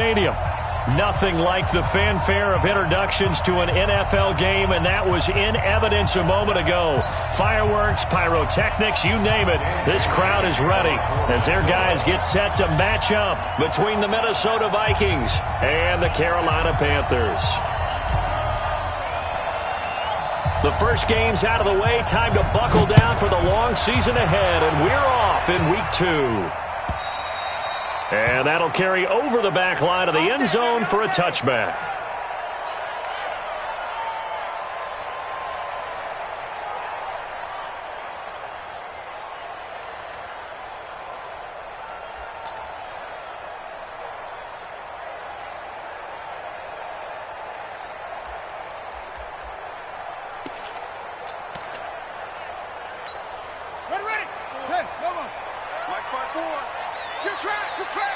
Stadium. Nothing like the fanfare of introductions to an NFL game, and that was in evidence a moment ago. Fireworks, pyrotechnics, you name it. This crowd is ready as their guys get set to match up between the Minnesota Vikings and the Carolina Panthers. The first game's out of the way. Time to buckle down for the long season ahead, and we're off in Week 2. And that'll carry over the back line of the end zone for a touchback. Ready. Hey, come on. Black 5-4. Good track, good track.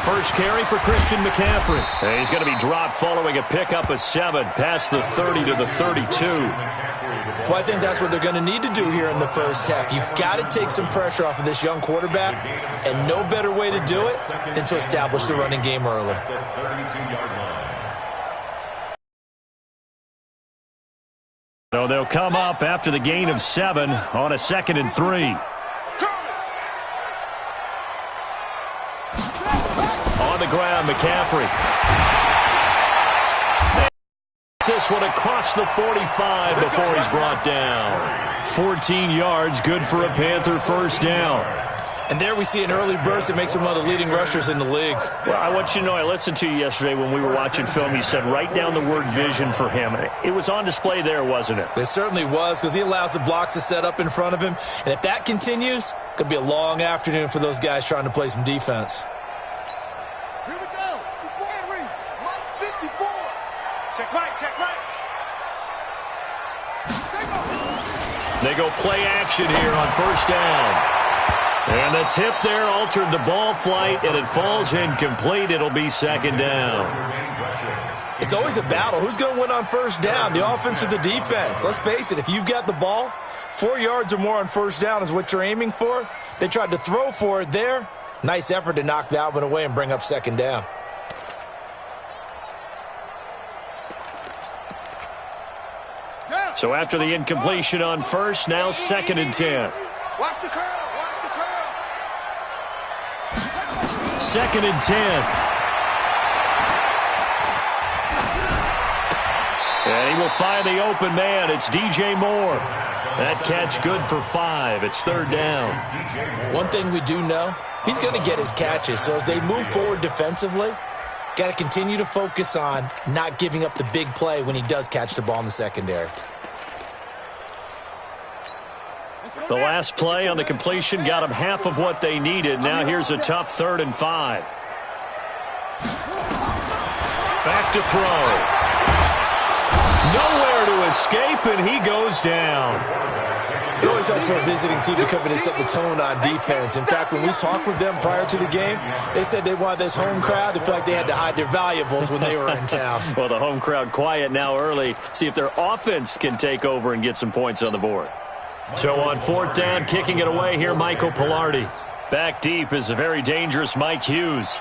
First carry for Christian McCaffrey. And he's going to be dropped following a pickup of 7 past the 30 to the 32. Well, I think that's what they're going to need to do here in the first half. You've got to take some pressure off of this young quarterback, and no better way to do it than to establish the running game early. So they'll come up after the gain of 7 on a 2nd and 3. On the ground, McCaffrey. This one across the 45 before he's brought down. 14 yards, good for a Panther first down. And there we see an early burst that makes him one of the leading rushers in the league. Well, I want you to know, I listened to you yesterday when we were watching film. You said write down the word vision for him. It was on display there, wasn't it? It certainly was, because he allows the blocks to set up in front of him. And if that continues, it could be a long afternoon for those guys trying to play some defense. Here we go. The flag ring. Mark 54. Check right, check right. They go play action here on first down. And the tip there altered the ball flight, and it falls incomplete. It'll be 2nd down. It's always a battle. Who's going to win on first down, the offense or the defense? Let's face it, if you've got the ball, 4 yards or more on first down is what you're aiming for. They tried to throw for it there. Nice effort to knock that one away and bring up 2nd down. So after the incompletion on first, now 2nd and 10. Watch the curl. 2nd and 10. And he will find the open man. It's DJ Moore. That catch good for 5. It's 3rd down. One thing we do know, he's going to get his catches. So as they move forward defensively, got to continue to focus on not giving up the big play when he does catch the ball in the secondary. The last play on the completion got them half of what they needed. Now here's a tough 3rd and 5. Back to throw. Nowhere to escape, and he goes down. It always helps for a visiting team to come in and set the tone on defense. In fact, when we talked with them prior to the game, they said they wanted this home crowd to feel like they had to hide their valuables when they were in town. Well, the home crowd quiet now early. See if their offense can take over and get some points on the board. So on 4th down, kicking it away here, Michael Pilardi. Back deep is a very dangerous Mike Hughes.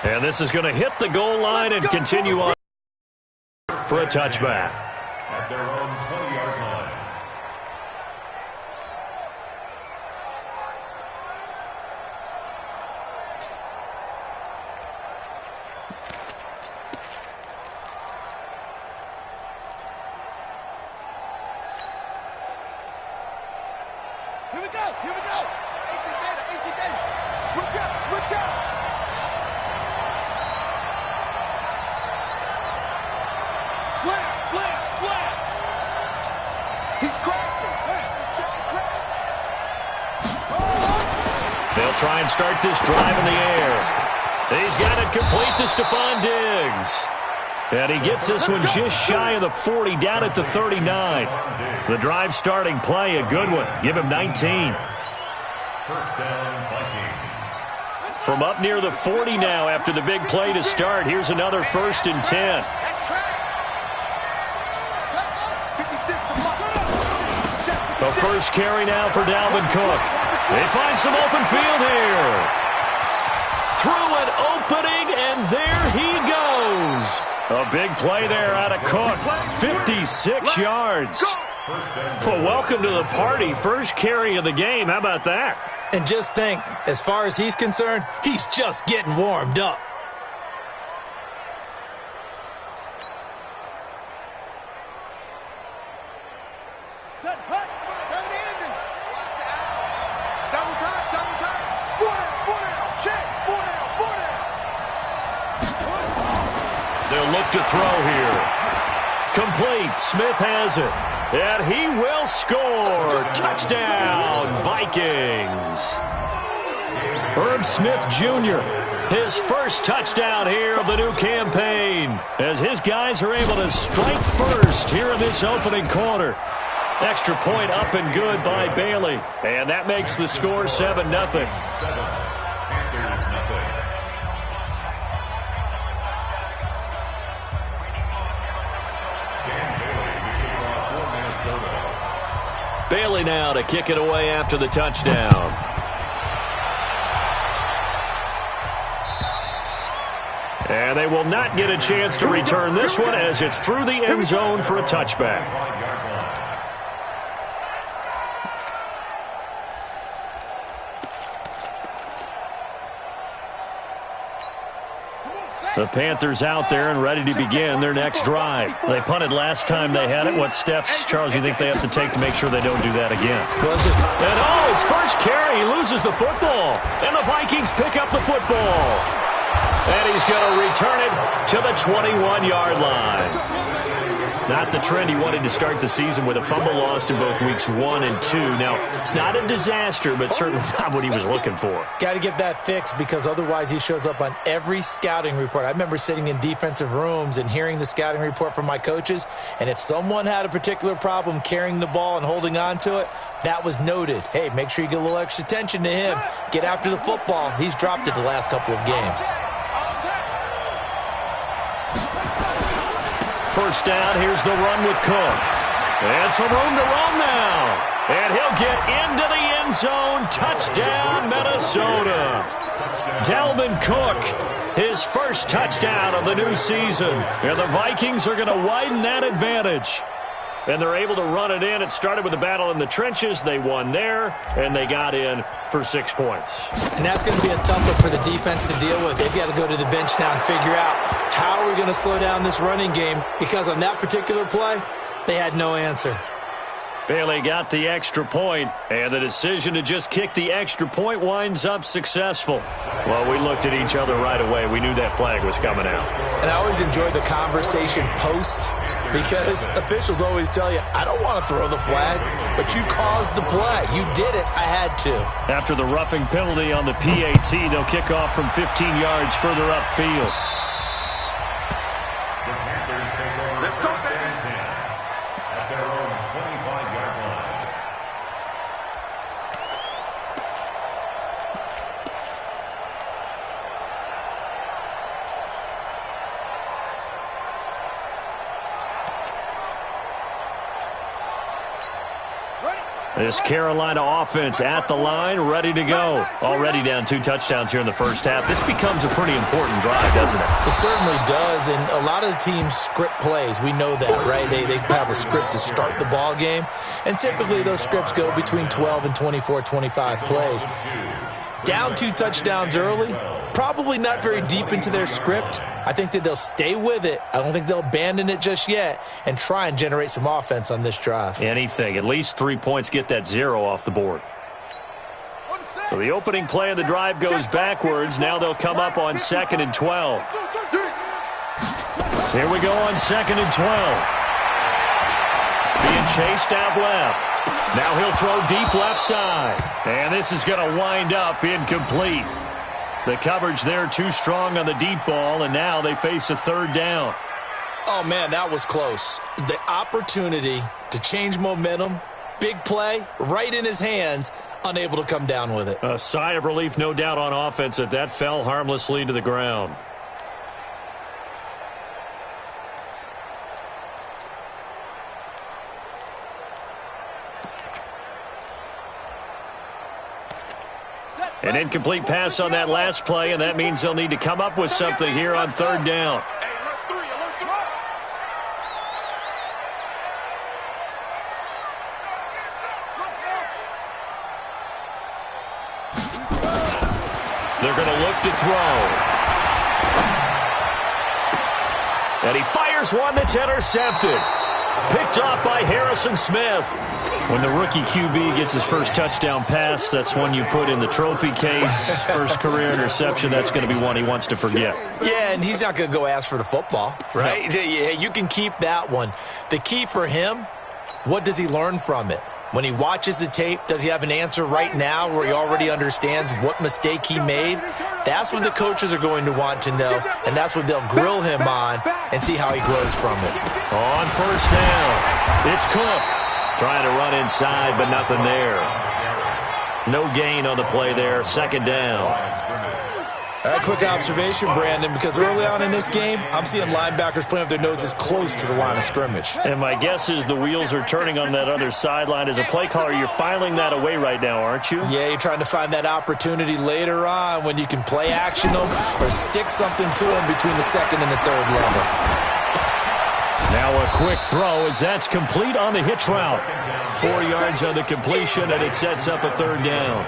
And this is going to hit the goal line and continue on for a touchback. At their own 20-yard line. Here we go. AC data. Switch up. Slam. He's crossing. Check the crack. They'll try and start this drive in the air. He's got it complete to Stephon Diggs. And he gets this one just shy of the 40, down at the 39. The drive starting play, a good one. Give him 19. First down, Vikings. From up near the 40 now after the big play to start. Here's another 1st and 10. A first carry now for Dalvin Cook. They find some open field here. Through an opening, and there he goes. A big play there out of Cook. 56 yards. Well, welcome to the party. First carry of the game. How about that? And just think, as far as he's concerned, he's just getting warmed up. Set, hut, tell the ending. Double time. 4 down, check. 4 down. They'll look to throw here. Complete. Smith has it. And he will score. Touchdown, Vikings. Herb Smith Jr., his first touchdown here of the new campaign, as his guys are able to strike first here in this opening quarter. Extra point up and good by Bailey. And that makes the score 7-0. Bailey now to kick it away after the touchdown. And they will not get a chance to return this one as it's through the end zone for a touchback. The Panthers out there and ready to begin their next drive. They punted last time they had it. What steps, Charles, you think they have to take to make sure they don't do that again? Well, And his first carry, he loses the football. And the Vikings pick up the football. And he's going to return it to the 21-yard line. Not the trend he wanted to start the season with a fumble lost in both weeks 1 and 2. Now, it's not a disaster, but certainly not what he was looking for. Got to get that fixed because otherwise he shows up on every scouting report. I remember sitting in defensive rooms and hearing the scouting report from my coaches, and if someone had a particular problem carrying the ball and holding on to it, that was noted. Hey, make sure you get a little extra attention to him. Get after the football. He's dropped it the last couple of games. First down, here's the run with Cook. And some room to run now. And he'll get into the end zone. Touchdown, Minnesota. Dalvin Cook, his first touchdown of the new season. And the Vikings are going to widen that advantage. And they're able to run it in. It started with a battle in the trenches. They won there, and they got in for 6 points. And that's going to be a tough one for the defense to deal with. They've got to go to the bench now and figure out how are we going to slow down this running game, because on that particular play, they had no answer. Bailey got the extra point, and the decision to just kick the extra point winds up successful. Well, we looked at each other right away. We knew that flag was coming out. And I always enjoy the conversation post, because officials always tell you, I don't want to throw the flag, but you caused the play. You did it. I had to. After the roughing penalty on the PAT, they'll kick off from 15 yards further upfield. Let's go, baby. At their own 25-yard line. This Carolina offense at the line, ready to go. Already down 2 touchdowns here in the first half. This becomes a pretty important drive, doesn't it? It certainly does, and a lot of the teams script plays. We know that, right? They have a script to start the ball game, and typically those scripts go between 12 and 24, 25 plays. Down 2 touchdowns early, probably not very deep into their script. I think that they'll stay with it. I don't think they'll abandon it just yet and try and generate some offense on this drive. Anything. At least 3 points, get that 0 off the board. So the opening play of the drive goes backwards. Now they'll come up on 2nd and 12. Here we go on 2nd and 12. Being chased out left. Now he'll throw deep left side. And this is going to wind up incomplete. The coverage there too strong on the deep ball, and now they face a 3rd down. Oh, man, that was close. The opportunity to change momentum, big play, right in his hands, unable to come down with it. A sigh of relief, no doubt, on offense that fell harmlessly to the ground. An incomplete pass on that last play, and that means they'll need to come up with something here on third down. They're going to look to throw. And he fires one that's intercepted. Picked off by Harrison Smith. When the rookie QB gets his first touchdown pass, that's one you put in the trophy case. First career interception, that's going to be one he wants to forget. Yeah, and he's not going to go ask for the football, right? No. Yeah, you can keep that one. The key for him, what does he learn from it? When he watches the tape, does he have an answer right now where he already understands what mistake he made? That's what the coaches are going to want to know, and that's what they'll grill him on and see how he grows from it. On first down, it's Cook. Trying to run inside, but nothing there. No gain on the play there. Second down. Quick observation, Brandon, because early on in this game, I'm seeing linebackers playing with their noses close to the line of scrimmage. And my guess is the wheels are turning on that other sideline. As a play caller, you're filing that away right now, aren't you? Yeah, you're trying to find that opportunity later on when you can play action them or stick something to them between the second and the third level. Now a quick throw as that's complete on the hitch route. 4 yards on the completion, and it sets up a third down.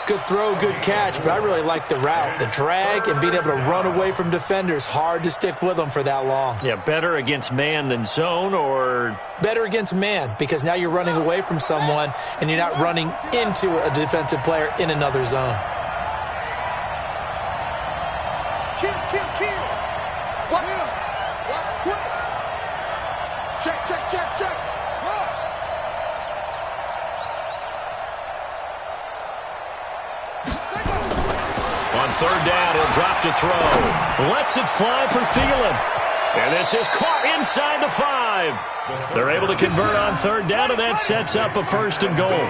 Good throw, good catch, but I really like the route. The drag and being able to run away from defenders, hard to stick with them for that long. Yeah, better against man than zone, or? Better against man, because now you're running away from someone and you're not running into a defensive player in another zone. Kill. Watch twits. Check. On third down, he'll drop to throw. Lets it fly for Thielen. And this is caught inside the 5. They're able to convert on third down, and that sets up a first and goal.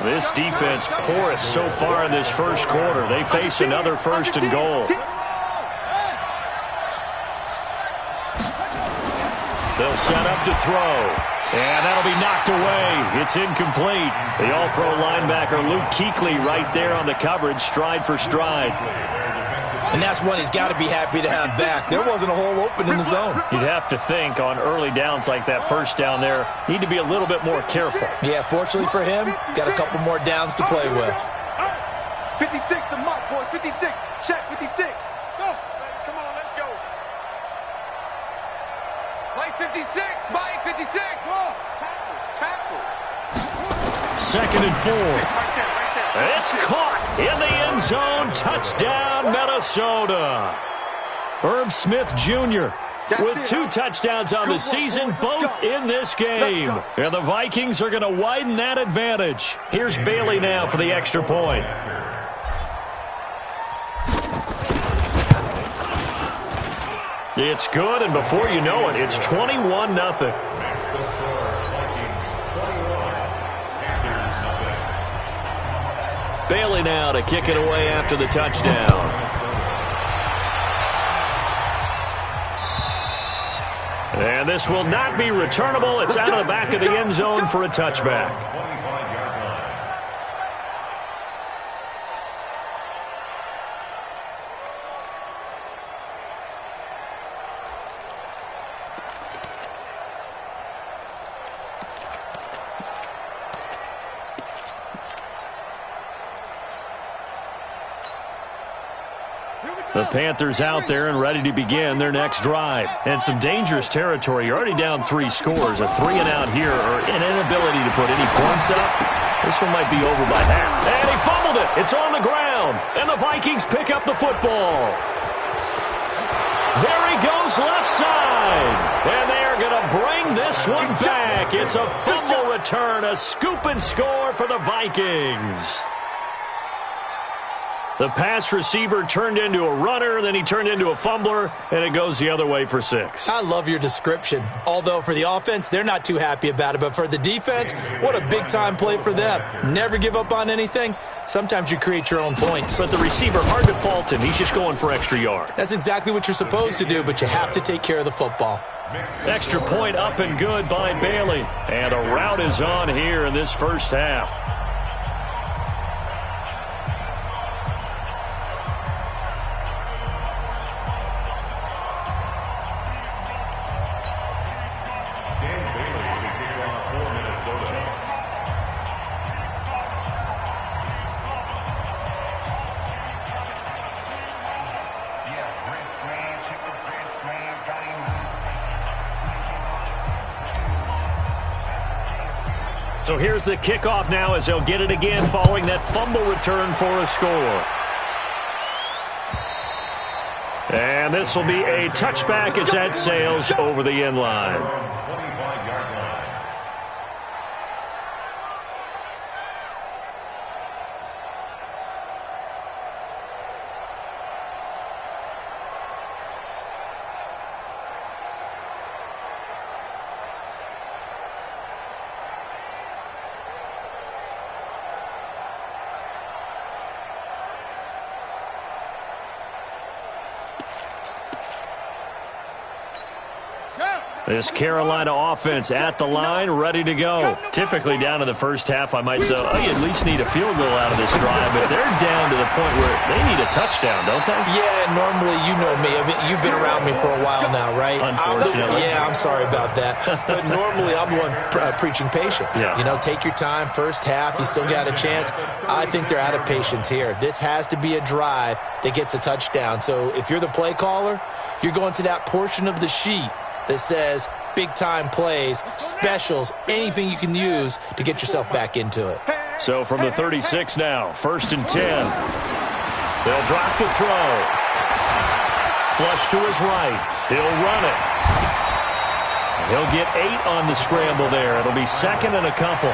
This defense porous so far in this first quarter. They face another first and goal. They'll set up to throw. And that'll be knocked away. It's incomplete. The all-pro linebacker Luke Kuechly right there on the coverage, stride for stride. And that's one he's got to be happy to have back. There wasn't a hole open in the zone. You'd have to think on early downs like that first down there, need to be a little bit more careful. Yeah, fortunately for him, got a couple more downs to play with. 56 the mark, boys. 56. Check 56. Go. Come on, let's go. Mike 56. Mike 56. Tackle. Second and 4. It's caught in the end zone. Touchdown, Minnesota. Herb Smith Jr. with 2 touchdowns on the season, both in this game. And the Vikings are going to widen that advantage. Here's Bailey now for the extra point. It's good, and before you know it, it's 21-0. Bailey now to kick it away after the touchdown. And this will not be returnable. It's out of the back of the end zone for a touchback. The Panthers out there and ready to begin their next drive. And some dangerous territory. You're already down 3 scores. A 3-and-out here or an inability to put any points up. This one might be over by half. And he fumbled it. It's on the ground. And the Vikings pick up the football. There he goes left side. And they are going to bring this one back. It's a fumble return. A scoop and score for the Vikings. The pass receiver turned into a runner, then he turned into a fumbler, and it goes the other way for 6. I love your description. Although for the offense, they're not too happy about it. But for the defense, what a big-time play for them. Never give up on anything. Sometimes you create your own points. But the receiver, hard to fault him. He's just going for extra yard. That's exactly what you're supposed to do, but you have to take care of the football. Extra point up and good by Bailey. And a rout is on here in this first half. So here's the kickoff now as they'll get it again following that fumble return for a score. And this will be a touchback as that sails over the end line. 25-yard line. This Carolina offense at the line, ready to go. Typically down in the first half, I might say, oh, you at least need a field goal out of this drive, but they're down to the point where they need a touchdown, don't they? Yeah, normally, you know me. I mean, you've been around me for a while now, right? Unfortunately. I'm sorry about that. But normally, I'm the one preaching patience. Yeah. You know, take your time. First half, you still got a chance. I think they're out of patience here. This has to be a drive that gets a touchdown. So if you're the play caller, you're going to that portion of the sheet that says big-time plays, specials, anything you can use to get yourself back into it. So from the 36 now, 1st and 10. They'll drop the throw. Flush to his right. He'll run it. He'll get 8 on the scramble there. It'll be 2nd and a couple.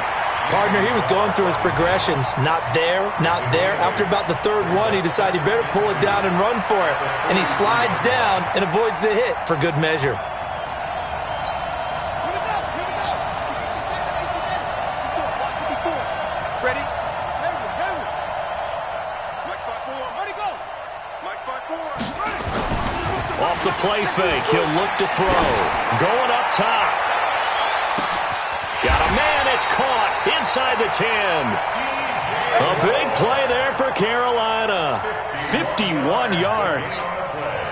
Partner, he was going through his progressions. Not there, not there. After about the 3rd one, he decided he better pull it down and run for it. And he slides down and avoids the hit for good measure. Off the play fake, he'll look to throw. Going up top. Got a man, it's caught inside the 10. A big play there for Carolina. 51 yards.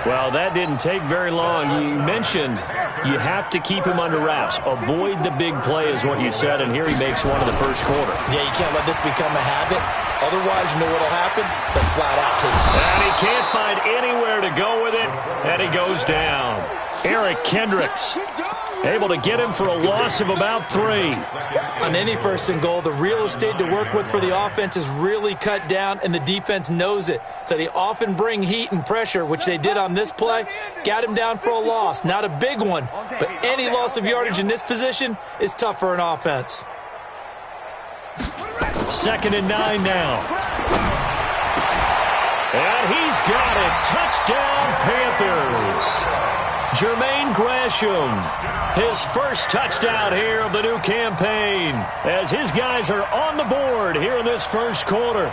Well, that didn't take very long. You mentioned you have to keep him under wraps. Avoid the big play is what you said, and here he makes one in the first quarter. Yeah, you can't let this become a habit. Otherwise, you know what will happen? They'll flat out take it. And he can't find anywhere to go with it, and he goes down. Eric Kendricks able to get him for a loss of about 3. On any 1st and goal, the real estate to work with for the offense is really cut down, and the defense knows it. So they often bring heat and pressure, which they did on this play. Got him down for a loss. Not a big one, but any loss of yardage in this position is tough for an offense. 2nd and 9 now. And he's got it. Touchdown, Panthers. Jermaine Gresham, his first touchdown here of the new campaign, as his guys are on the board here in this first quarter.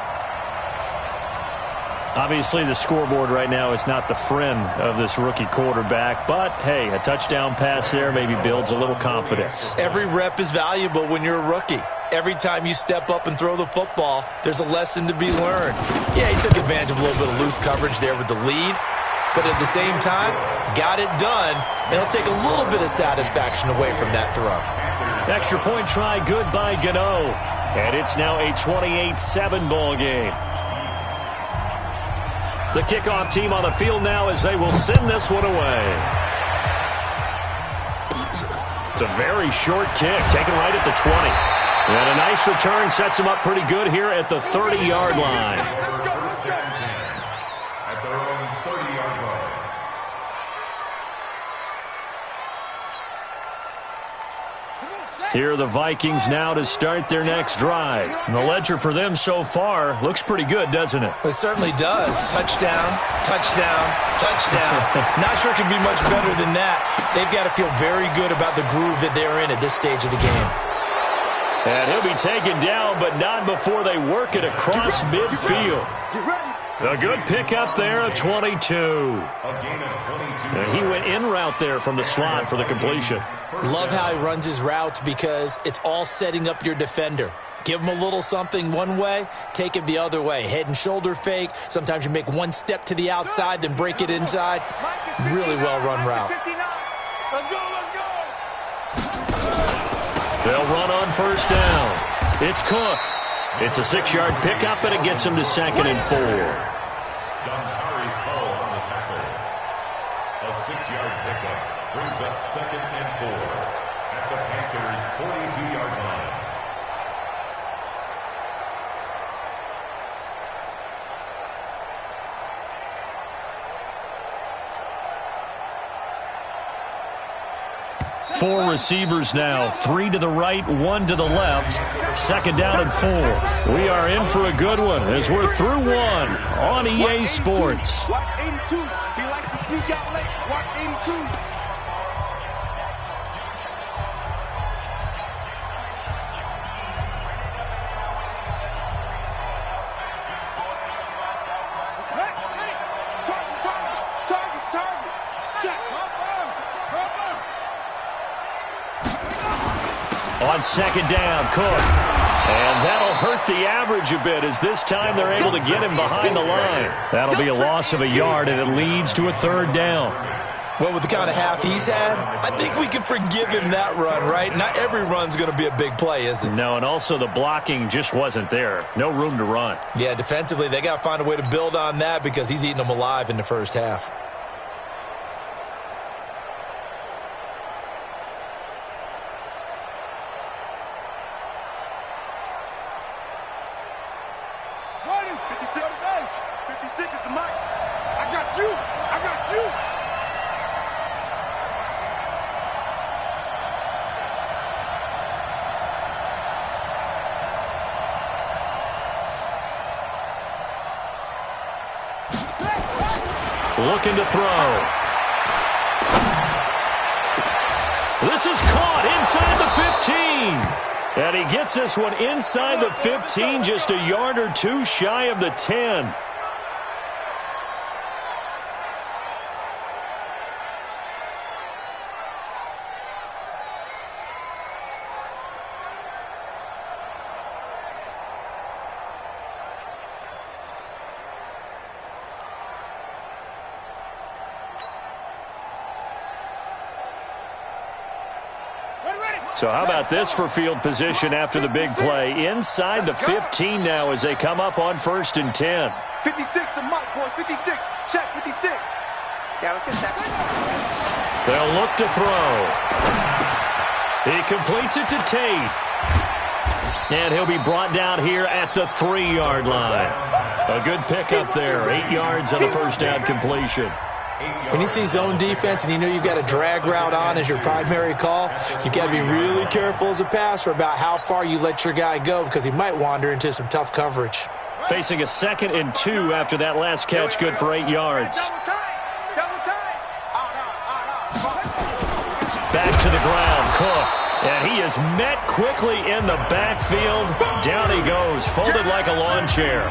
Obviously, the scoreboard right now is not the friend of this rookie quarterback, but, hey, a touchdown pass there maybe builds a little confidence. Every rep is valuable when you're a rookie. Every time you step up and throw the football, there's a lesson to be learned. Yeah, he took advantage of a little bit of loose coverage there with the lead, but at the same time, got it done, and it'll take a little bit of satisfaction away from that throw. Extra point try good by Gano, and it's now a 28-7 ball game. The kickoff team on the field now as they will send this one away. It's a very short kick, taken right at the 20. And a nice return sets him up pretty good here at the 30-yard line. At their own 30-yard line. Here are the Vikings now to start their next drive. And the ledger for them so far looks pretty good, doesn't it? It certainly does. Touchdown, touchdown, touchdown. Not sure it can be much better than that. They've got to feel very good about the groove that they're in at this stage of the game. And he'll be taken down, but not before they work it across midfield. A good pickup there, a 22. And he went in route there from the slot for the completion. Love how he runs his routes because it's all setting up your defender. Give him a little something one way, take it the other way. Head and shoulder fake. Sometimes you make one step to the outside, then break it inside. Really well-run route. Let's go, let's go. They'll run on first down. It's Cook. It's a 6-yard pickup, and it gets him to 2nd and 4. Dontari Paul on the tackle. A 6-yard pickup brings up 2nd and 4 at the Panthers' 42-yard line. Four receivers now, 3 to the right, 1 to the left. Second down and 4. We are in for a good one as we're through 1 on EA Sports. Watch 82. He likes to sneak out late. Watch 82. On second down, Cook. And that'll hurt the average a bit as this time they're able to get him behind the line. That'll be a loss of a yard, and it leads to a third down. Well, with the kind of half he's had, I think we can forgive him that run, right? Not every run's going to be a big play, is it? No, and also the blocking just wasn't there. No room to run. Yeah, defensively, they got to find a way to build on that because he's eating them alive in the first half. Looking to throw. This is caught inside the 15. And he gets this one inside the 15, just a yard or two shy of the 10. So how about this for field position after the big play? Inside the 15 now as they come up on 1st and 10. 56 to Mike, boys. 56. Check 56. Yeah, let's get that. They'll look to throw. He completes it to Tate. And he'll be brought down here at the 3-yard line. A good pickup there. 8 yards on the first down completion. When you see zone defense and you know you've got a drag route on as your primary call, you've got to be really careful as a passer about how far you let your guy go because he might wander into some tough coverage. Facing a 2nd and 2 after that last catch, good for 8 yards. Back to the ground, Cook. And he is met quickly in the backfield. Down he goes, folded like a lawn chair.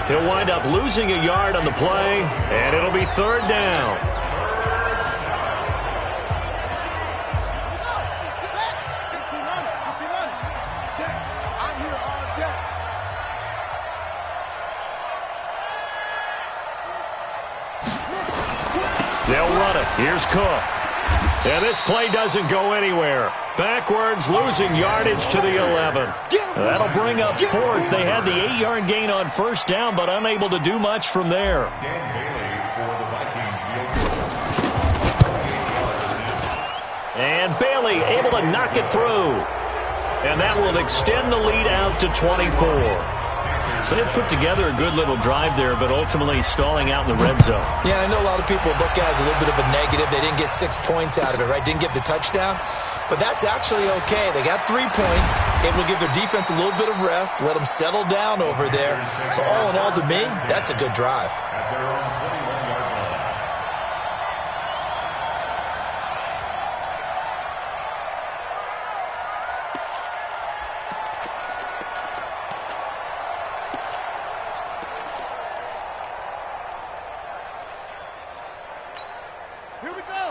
He'll wind up losing a yard on the play, and it'll be 3rd down. They'll run it. Here's Cook. And this play doesn't go anywhere. Backwards, losing yardage to the 11. That'll bring up 4th. They had the 8-yard gain on 1st down, but unable to do much from there. And Bailey able to knock it through. And that will extend the lead out to 24. So they put together a good little drive there, but ultimately stalling out in the red zone. Yeah, I know a lot of people look at it as a little bit of a negative. They didn't get 6 points out of it, right? Didn't get the touchdown. But that's actually okay. They got 3 points. It will give their defense a little bit of rest, let them settle down over there. So all in all, to me, that's a good drive. At their own 21-yard line.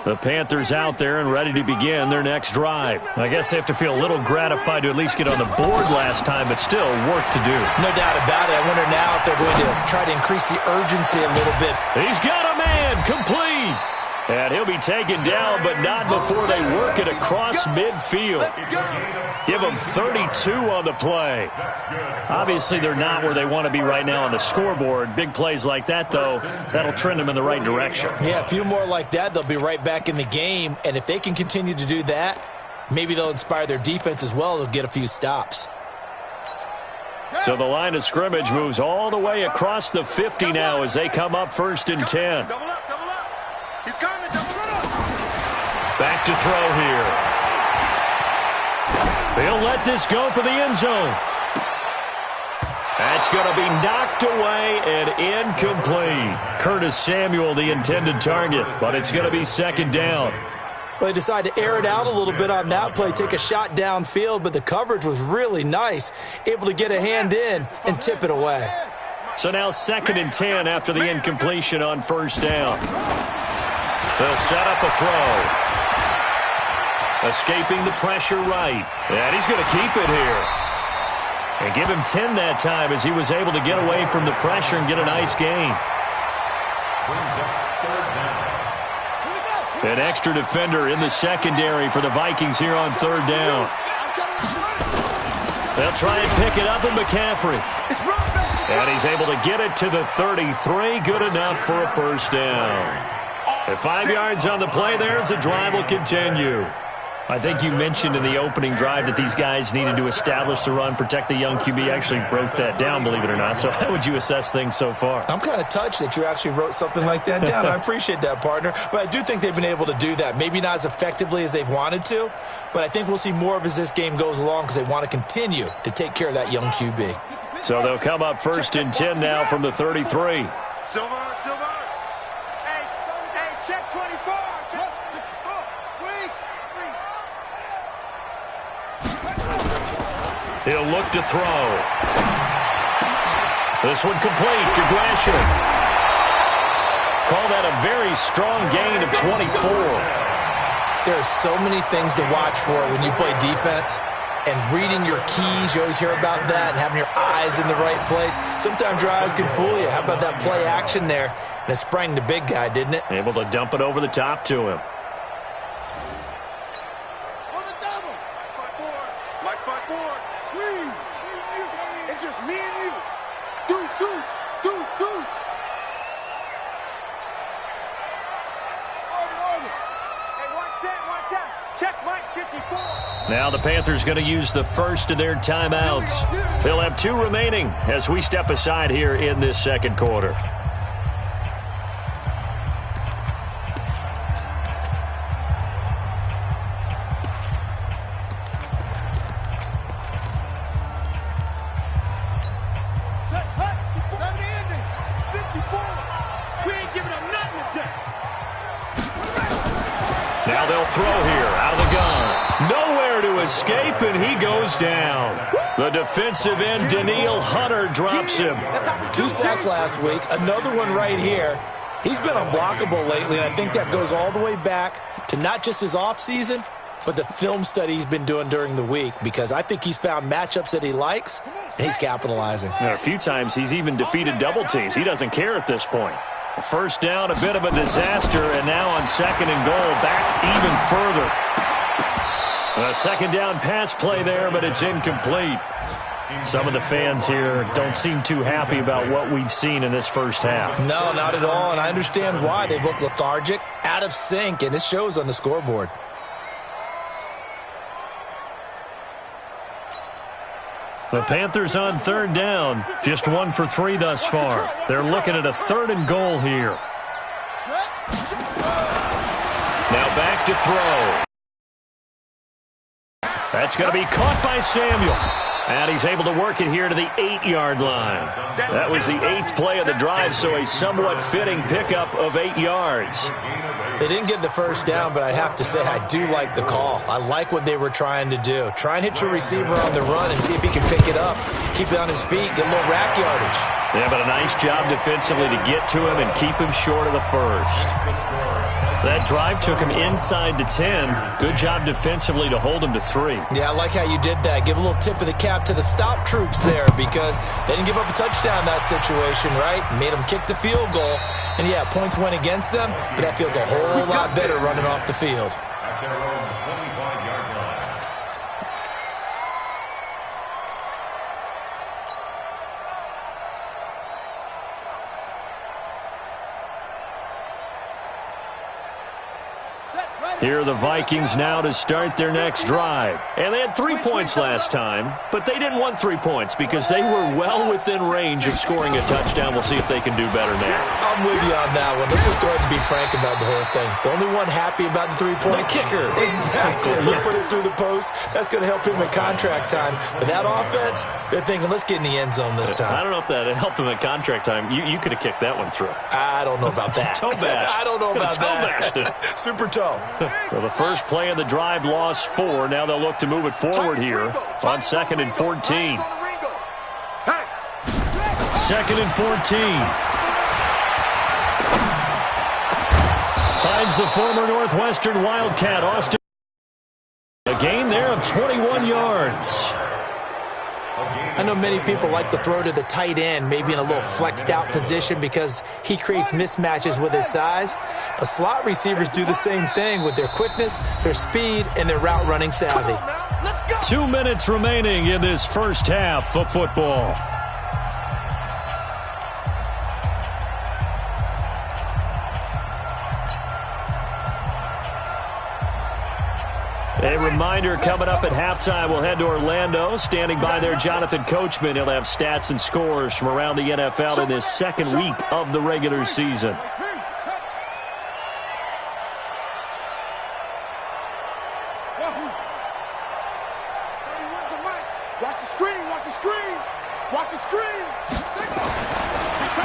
The Panthers out there and ready to begin their next drive. I guess they have to feel a little gratified to at least get on the board last time, but still work to do. No doubt about it. I wonder now if they're going to try to increase the urgency a little bit. He's got a man complete. And he'll be taken down, but not before they work it across midfield. Give them 32 on the play. Obviously, they're not where they want to be right now on the scoreboard. Big plays like that, though, that'll trend them in the right direction. Yeah, a few more like that, they'll be right back in the game. And if they can continue to do that, maybe they'll inspire their defense as well. They'll get a few stops. So the line of scrimmage moves all the way across the 50 now as they come up 1st and 10. Double up. He's coming. Double up. Back back to throw here. He'll let this go for the end zone. That's going to be knocked away and incomplete. Curtis Samuel, the intended target, but it's going to be second down. Well, they decided to air it out a little bit on that play, take a shot downfield, but the coverage was really nice, able to get a hand in and tip it away. So now 2nd and 10 after the incompletion on first down. They'll set up a throw. Escaping the pressure right. And he's going to keep it here. And give him 10 that time as he was able to get away from the pressure and get a nice gain. An extra defender in the secondary for the Vikings here on third down. They'll try and pick it up, and McCaffrey. And he's able to get it to the 33. Good enough for a first down. At 5 yards on the play there, as the drive will continue. I think you mentioned in the opening drive that these guys needed to establish the run, protect the young QB. Actually wrote that down, believe it or not. So how would you assess things so far? I'm kind of touched that you actually wrote something like that down. I appreciate that, partner. But I do think they've been able to do that. Maybe not as effectively as they've wanted to, but I think we'll see more of as this game goes along because they want to continue to take care of that young QB. So they'll come up 1st and 10 now from the 33. Silver. Hey, check 24. Check 64. He'll look to throw. This one complete to Gresham. Call that a very strong gain of 24. There are so many things to watch for when you play defense. And reading your keys, you always hear about that, and having your eyes in the right place. Sometimes your eyes can fool you. How about that play action there? And it sprang the big guy, didn't it? Able to dump it over the top to him. On the double. 5-4. Like 5-4. Squeeze. It's just me and you. Deuce. Hey, watch out. Check Mike 54. Now the Panthers going to use the first of their timeouts. They'll have 2 remaining as we step aside here in this second quarter. Now they'll throw here out of the gun. Nowhere to escape, and he goes down. The defensive end, Danielle Hunter, drops him. 2 sacks last week, another one right here. He's been unblockable lately, and I think that goes all the way back to not just his offseason, but the film study he's been doing during the week, because I think he's found matchups that he likes, and he's capitalizing. A few times he's even defeated double teams. He doesn't care at this point. First down, a bit of a disaster, and now on 2nd and goal, back even further. A second down pass play there, but it's incomplete. Some of the fans here don't seem too happy about what we've seen in this first half. No, not at all, and I understand why. They've looked lethargic, out of sync, and it shows on the scoreboard. The Panthers on 3rd down, just 1 for 3 thus far. They're looking at a 3rd and goal here. Now back to throw. That's going to be caught by Samuel. And he's able to work it here to the 8-yard line. That was the 8th play of the drive, so a somewhat fitting pickup of 8 yards. They didn't get the first down, but I have to say I do like the call. I like what they were trying to do. Try and hit your receiver on the run and see if he can pick it up, keep it on his feet, get a little rack yardage. Yeah, but a nice job defensively to get to him and keep him short of the first. That drive took him inside the 10. Good job defensively to hold him to 3. Yeah, I like how you did that. Give a little tip of the cap to the stop troops there, because they didn't give up a touchdown in that situation, right? Made them kick the field goal. And, yeah, points went against them, but that feels a whole lot better running off the field. At their own 25-yard line. Set, ready. Here are the Vikings now to start their next drive. And they had 3 points last time, but they didn't want 3 points because they were well within range of scoring a touchdown. We'll see if they can do better now. I'm with you on that one. Let's just go ahead and be frank about the whole thing. The only one happy about the 3-point? The kicker. Exactly. You put it through the post. That's going to help him in contract time. But that offense, they're thinking, let's get in the end zone this time. I don't know if that helped him at contract time. You could have kicked that one through. I don't know about that. Toe bash. I don't know about that. Toe bashed it. Super toe. Well, the first play of the drive lost 4. Now they'll look to move it forward here on 2nd and 14. 2nd and 14. Finds the former Northwestern Wildcat, Austin. A gain there of 21 yards. I know many people like to throw to the tight end, maybe in a little flexed out position because he creates mismatches with his size. But slot receivers do the same thing with their quickness, their speed, and their route running savvy. 2 minutes remaining in this first half of football. A reminder, coming up at halftime, we'll head to Orlando. Standing by there, Jonathan Coachman. He'll have stats and scores from around the NFL in this second week of the regular season. Watch the screen, watch the screen, watch the screen.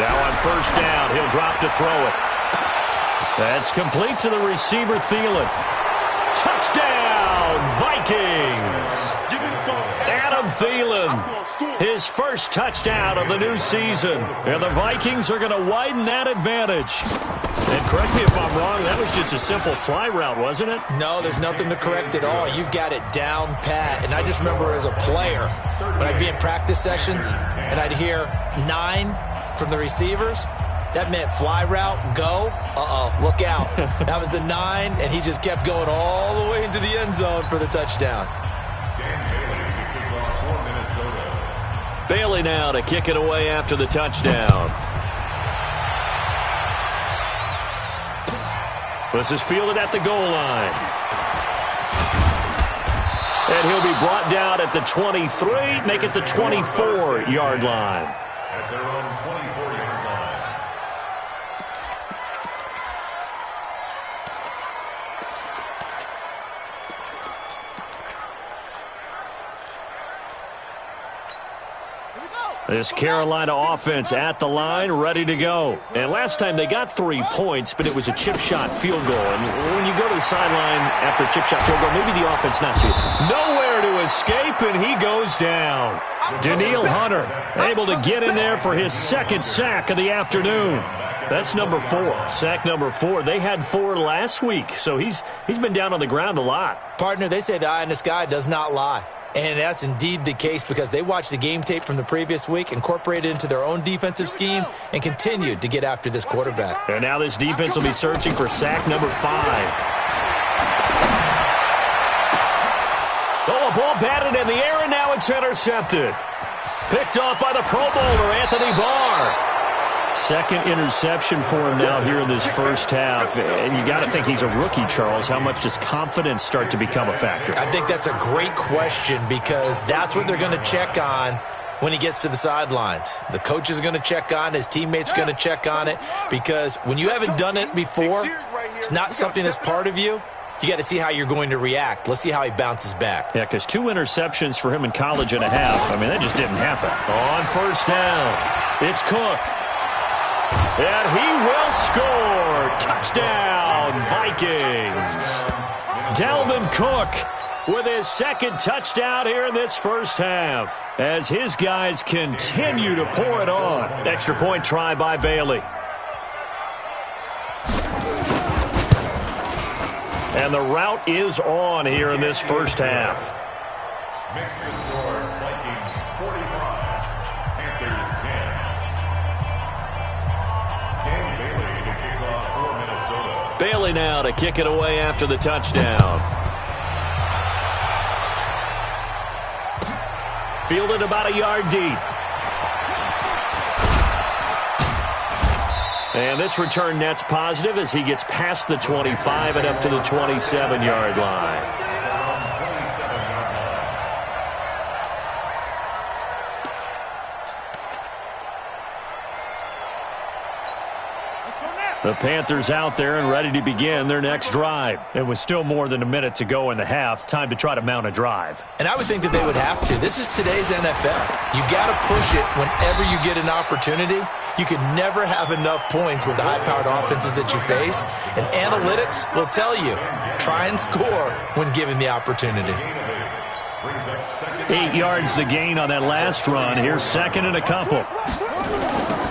Now on first down, he'll drop to throw it. That's complete to the receiver, Thielen. Touchdown, Vikings! Adam Thielen, his first touchdown of the new season. And the Vikings are going to widen that advantage. And correct me if I'm wrong, that was just a simple fly route, wasn't it? No, there's nothing to correct at all. You've got it down pat. And I just remember as a player, when I'd be in practice sessions and I'd hear 9 from the receivers, that meant fly route, go, look out. That was the 9, and he just kept going all the way into the end zone for the touchdown. Bailey now to kick it away after the touchdown. This is fielded at the goal line. And he'll be brought down at the 23, make it the 24-yard line. At their own 24-yard line. This Carolina offense at the line, ready to go. And last time they got 3 points, but it was a chip shot field goal. And when you go to the sideline after a chip shot field goal, maybe the offense not to. Nowhere to escape, and he goes down. Danielle Hunter able to get in there for his second sack of the afternoon. That's number 4, sack number 4. They had 4 last week, so he's been down on the ground a lot. Partner, they say the eye in the sky does not lie. And that's indeed the case because they watched the game tape from the previous week, incorporated it into their own defensive scheme, and continued to get after this quarterback. And now this defense will be searching for sack number 5. Oh, a ball batted in the air, and now it's intercepted. Picked off by the Pro Bowler, Anthony Barr. Second interception for him now here in this first half. And you got to think he's a rookie, Charles. How much does confidence start to become a factor? I think that's a great question because that's what they're going to check on when he gets to the sidelines. The coach is going to check on, his teammates going to check on it because when you haven't done it before, it's not something that's part of you. You got to see how you're going to react. Let's see how he bounces back. Yeah, because 2 interceptions for him in college and a half. I mean, that just didn't happen. On first down, it's Cook. And he will score. Touchdown, Vikings. Dalvin Cook with his second touchdown here in this first half as his guys continue to pour it on. Extra point try by Bailey. And the route is on here in this first half. Mixed score, Vikings 45, Panthers 10. Dan Bailey to kick off for Minnesota. Bailey now to kick it away after the touchdown. Fielded about a yard deep. And this return net's positive as he gets past the 25 and up to the 27-yard line. The Panthers out there and ready to begin their next drive. It was still more than a minute to go in the half. Time to try to mount a drive. And I would think that they would have to. This is today's NFL. You got to push it whenever you get an opportunity. You can never have enough points with the high-powered offenses that you face. And analytics will tell you, try and score when given the opportunity. 8 yards the gain on that last run. Here's second and a couple.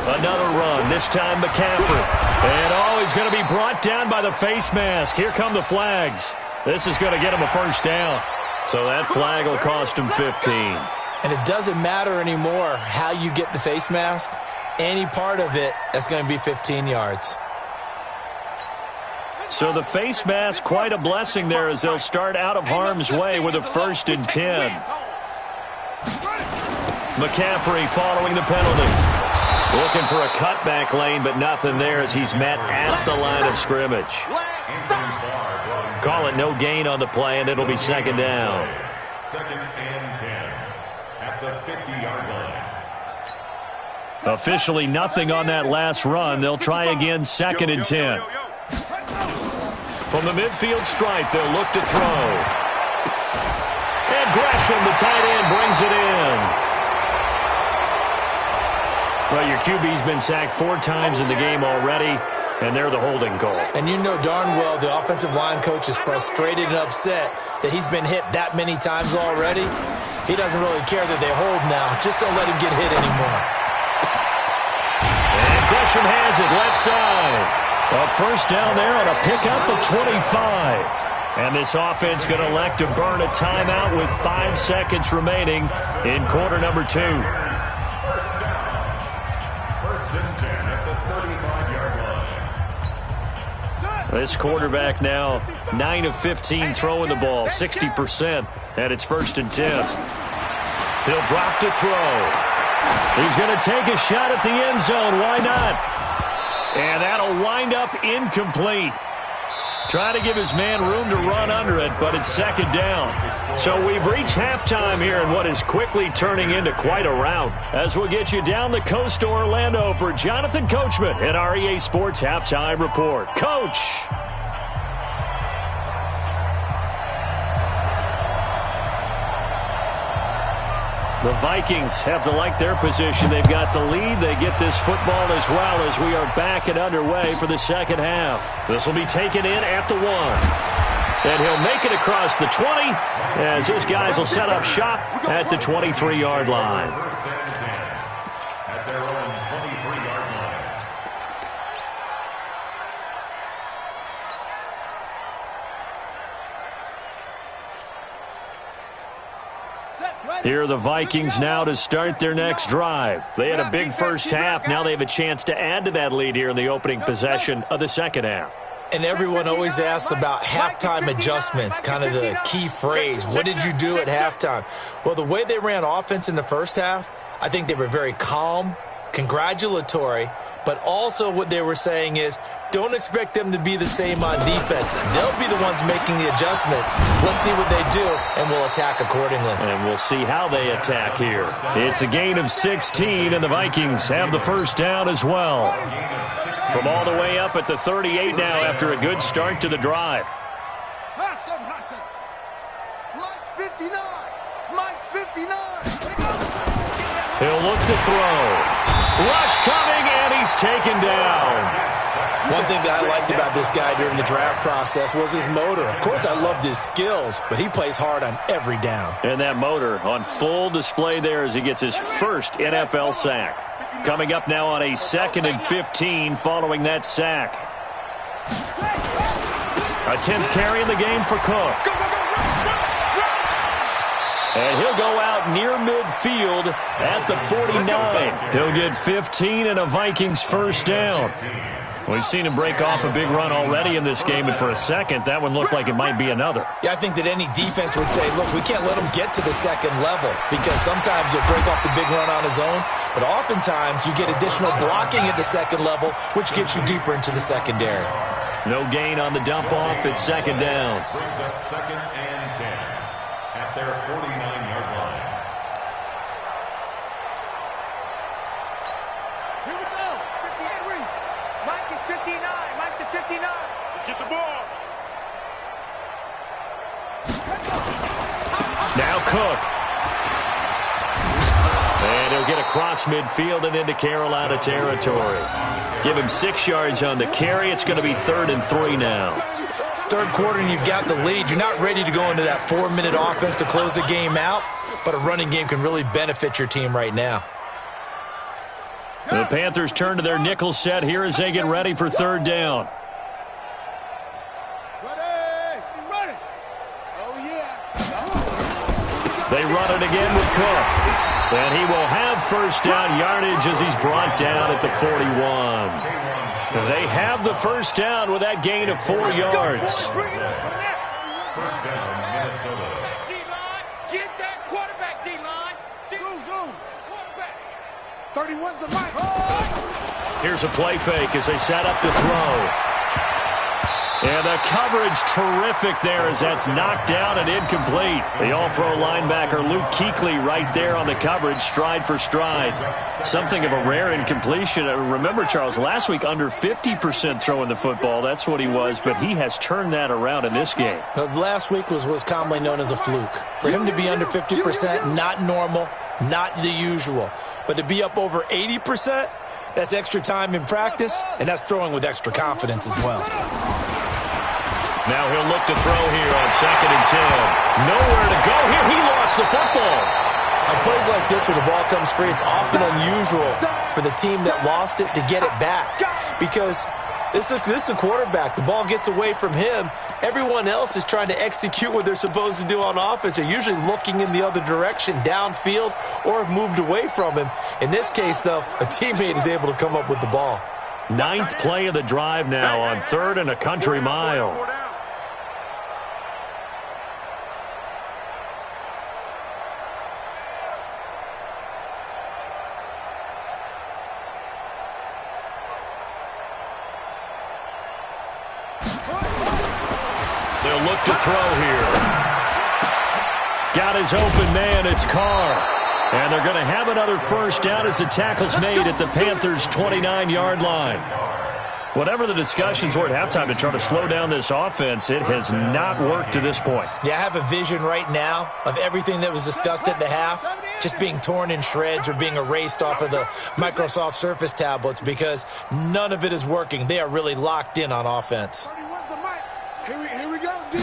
Another run, this time McCaffrey. And he's going to be brought down by the face mask. Here come the flags. This is going to get him a first down. So that flag will cost him 15. And it doesn't matter anymore how you get the face mask. Any part of it, that's going to be 15 yards. So the face mask, quite a blessing there as they'll start out of harm's way with a 1st and 10. McCaffrey following the penalty. Looking for a cutback lane, but nothing there as he's met at the line of scrimmage. Call it no gain on the play, and it'll be second down. 2nd and 10 at the 50-yard line. Officially nothing on that last run. They'll try again, 2nd and 10. From the midfield stripe, they'll look to throw. And Gresham, the tight end, brings it in. Well, your QB's been sacked 4 times in the game already, and they're the holding call. And you know darn well the offensive line coach is frustrated and upset that he's been hit that many times already. He doesn't really care that they hold now. Just don't let him get hit anymore. And Gresham has it left side. A first down there on a pickup of 25. And this offense going to elect to burn a timeout with 5 seconds remaining in quarter number 2. This quarterback now 9 of 15 throwing the ball, 60%, and it's 1st and 10. He'll drop to throw. He's going to take a shot at the end zone. Why not? And that'll wind up incomplete. Try to give his man room to run under it, but it's 2nd down. So we've reached halftime here in what is quickly turning into quite a rout. As we'll get you down the coast to Orlando for Jonathan Coachman in our EA Sports Halftime Report. Coach! The Vikings have to like their position. They've got the lead. They get this football as well as we are back and underway for the second half. This will be taken in at the 1. And he'll make it across the 20 as his guys will set up shop at the 23-yard line. At their own 23-yard line. Here are the Vikings now to start their next drive. They had a big first half. Now they have a chance to add to that lead here in the opening possession of the second half. And everyone always asks about halftime adjustments, kind of the key phrase. What did you do at halftime? Well, the way they ran offense in the first half, I think they were very calm, congratulatory, but also what they were saying is don't expect them to be the same on defense. They'll be the ones making the adjustments. Let's see what they do, and we'll attack accordingly. And we'll see how they attack here. It's a gain of 16, and the Vikings have the first down as well. From all the way up at the 38 now after a good start to the drive. Mike's 59. Mike's 59. He'll look to throw. Rush coming, and he's taken down. One thing that I liked about this guy during the draft process was his motor. Of course, I loved his skills, but he plays hard on every down. And that motor on full display there as he gets his first NFL sack. Coming up now on a 2nd and 15 following that sack. A 10th carry in the game for Cook. And he'll go out near midfield at the 49. He'll get 15 and a Vikings first down. We've seen him break off a big run already in this game, and for a second, that one looked like it might be another. Yeah, I think that any defense would say, look, we can't let him get to the second level because sometimes he'll break off the big run on his own, but oftentimes you get additional blocking at the second level, which gets you deeper into the secondary. No gain on the dump off. It's second down. Brings up 2nd and 10 at their 49-yard line. Here we go. 50 Henry. Mike is 59. Mike to 59. Let's get the ball. Now Cook. And he'll get across midfield and into Carolina territory. Give him 6 yards on the carry. It's going to be 3rd and 3 now. Third quarter and you've got the lead. You're not ready to go into that 4-minute offense to close the game out, but a running game can really benefit your team right now. The Panthers turn to their nickel set here as they get ready for 3rd down. Ready. Oh, yeah. They run it again with Cook. And he will have first down yardage as he's brought down at the 41. They have the first down with that gain of 4 yards. First down, Minnesota. D-line, get that quarterback, D-line. Zoom. Quarterback. 31's the mic. Here's a play fake as they set up to throw. And the coverage terrific there as that's knocked down and incomplete. The all-pro linebacker Luke Kuechly right there on the coverage, stride for stride. Something of a rare incompletion. Remember, Charles, last week under 50% throwing the football. That's what he was, but he has turned that around in this game. Last week was commonly known as a fluke. For him to be under 50%, not normal, not the usual. But to be up over 80%, that's extra time in practice, and that's throwing with extra confidence as well. Now he'll look to throw here on 2nd and 10. Nowhere to go here. He lost the football. On plays like this where the ball comes free, it's often unusual for the team that lost it to get it back. Because this is the quarterback. The ball gets away from him. Everyone else is trying to execute what they're supposed to do on offense. They're usually looking in the other direction, downfield, or have moved away from him. In this case, though, a teammate is able to come up with the ball. 9th play of the drive now on 3rd and a country mile. They'll look to throw here. Got his open man, it's Carr. And they're going to have another first down as the tackle's made at the Panthers' 29-yard line. Whatever the discussions were at halftime to try to slow down this offense, it has not worked to this point. Yeah, I have a vision right now of everything that was discussed at the half just being torn in shreds or being erased off of the Microsoft Surface tablets because none of it is working. They are really locked in on offense. Here we go, D.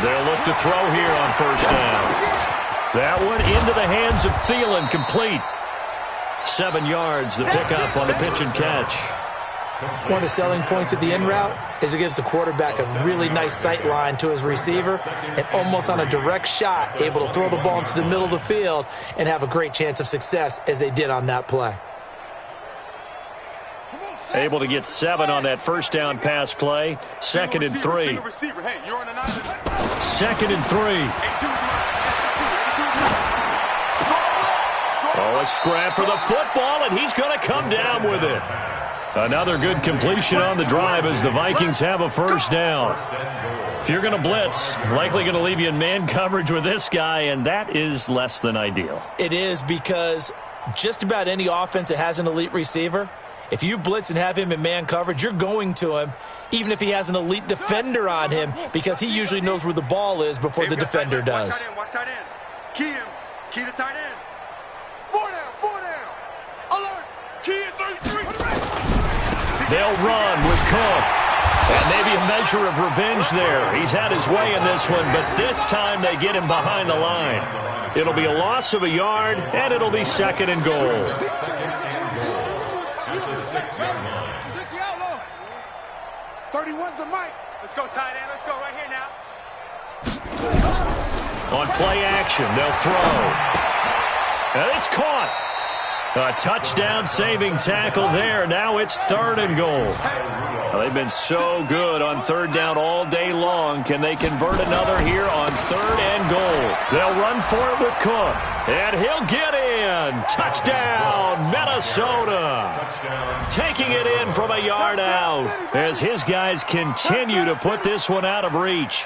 They'll look to throw here on first down. That one into the hands of Thielen, complete. 7 yards, the pickup on the pitch and catch. One of the selling points of the in route is it gives the quarterback a really nice sight line to his receiver and almost on a direct shot able to throw the ball into the middle of the field and have a great chance of success as they did on that play. Able to get 7 on that first down pass play. 2nd and 3. 2nd and 3. Oh, a scrap for the football, and he's going to come down with it. Another good completion on the drive as the Vikings have a first down. If you're going to blitz, likely going to leave you in man coverage with this guy, and that is less than ideal. It is because just about any offense that has an elite receiver, if you blitz and have him in man coverage, you're going to him, even if he has an elite defender on him, because he usually knows where the ball is before the defender does. Watch tight end. Key him. Key the tight end. 4 down. Alert. Key in 33. They'll run with Cook. And maybe a measure of revenge there. He's had his way in this one, but this time they get him behind the line. It'll be a loss of a yard, and it'll be 2nd and goal. 31's the mic. Let's go, tight end. Let's go right here now. On play action, they'll throw. And it's caught. A touchdown-saving tackle there. Now it's 3rd and goal. Well, they've been so good on 3rd down all day long. Can they convert another here on 3rd and goal? They'll run for it with Cook. And he'll get in. Touchdown, Minnesota. Taking it in from a yard out as his guys continue to put this one out of reach.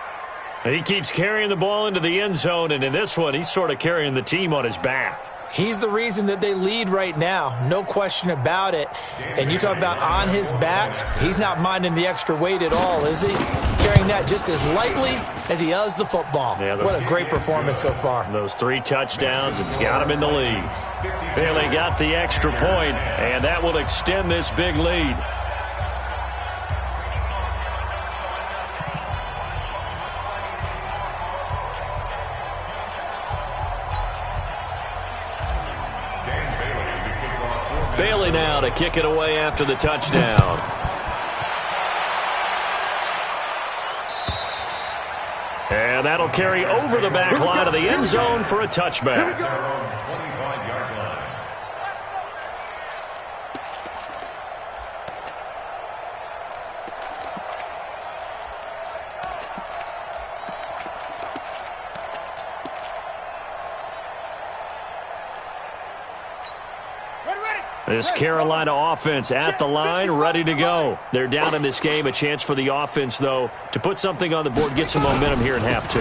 He keeps carrying the ball into the end zone, and in this one, he's sort of carrying the team on his back. He's the reason that they lead right now, no question about it. And you talk about on his back, he's not minding the extra weight at all, is he? Carrying that just as lightly as he does the football. Yeah, what a great performance so far. Those 3 touchdowns, it's got him in the lead. Bailey got the extra point, and that will extend this big lead. Bailey now to kick it away after the touchdown. And that'll carry over the back line of the end zone for a touchback. This Carolina offense at the line, ready to go. They're down in this game. A chance for the offense, though, to put something on the board, get some momentum here in half 2.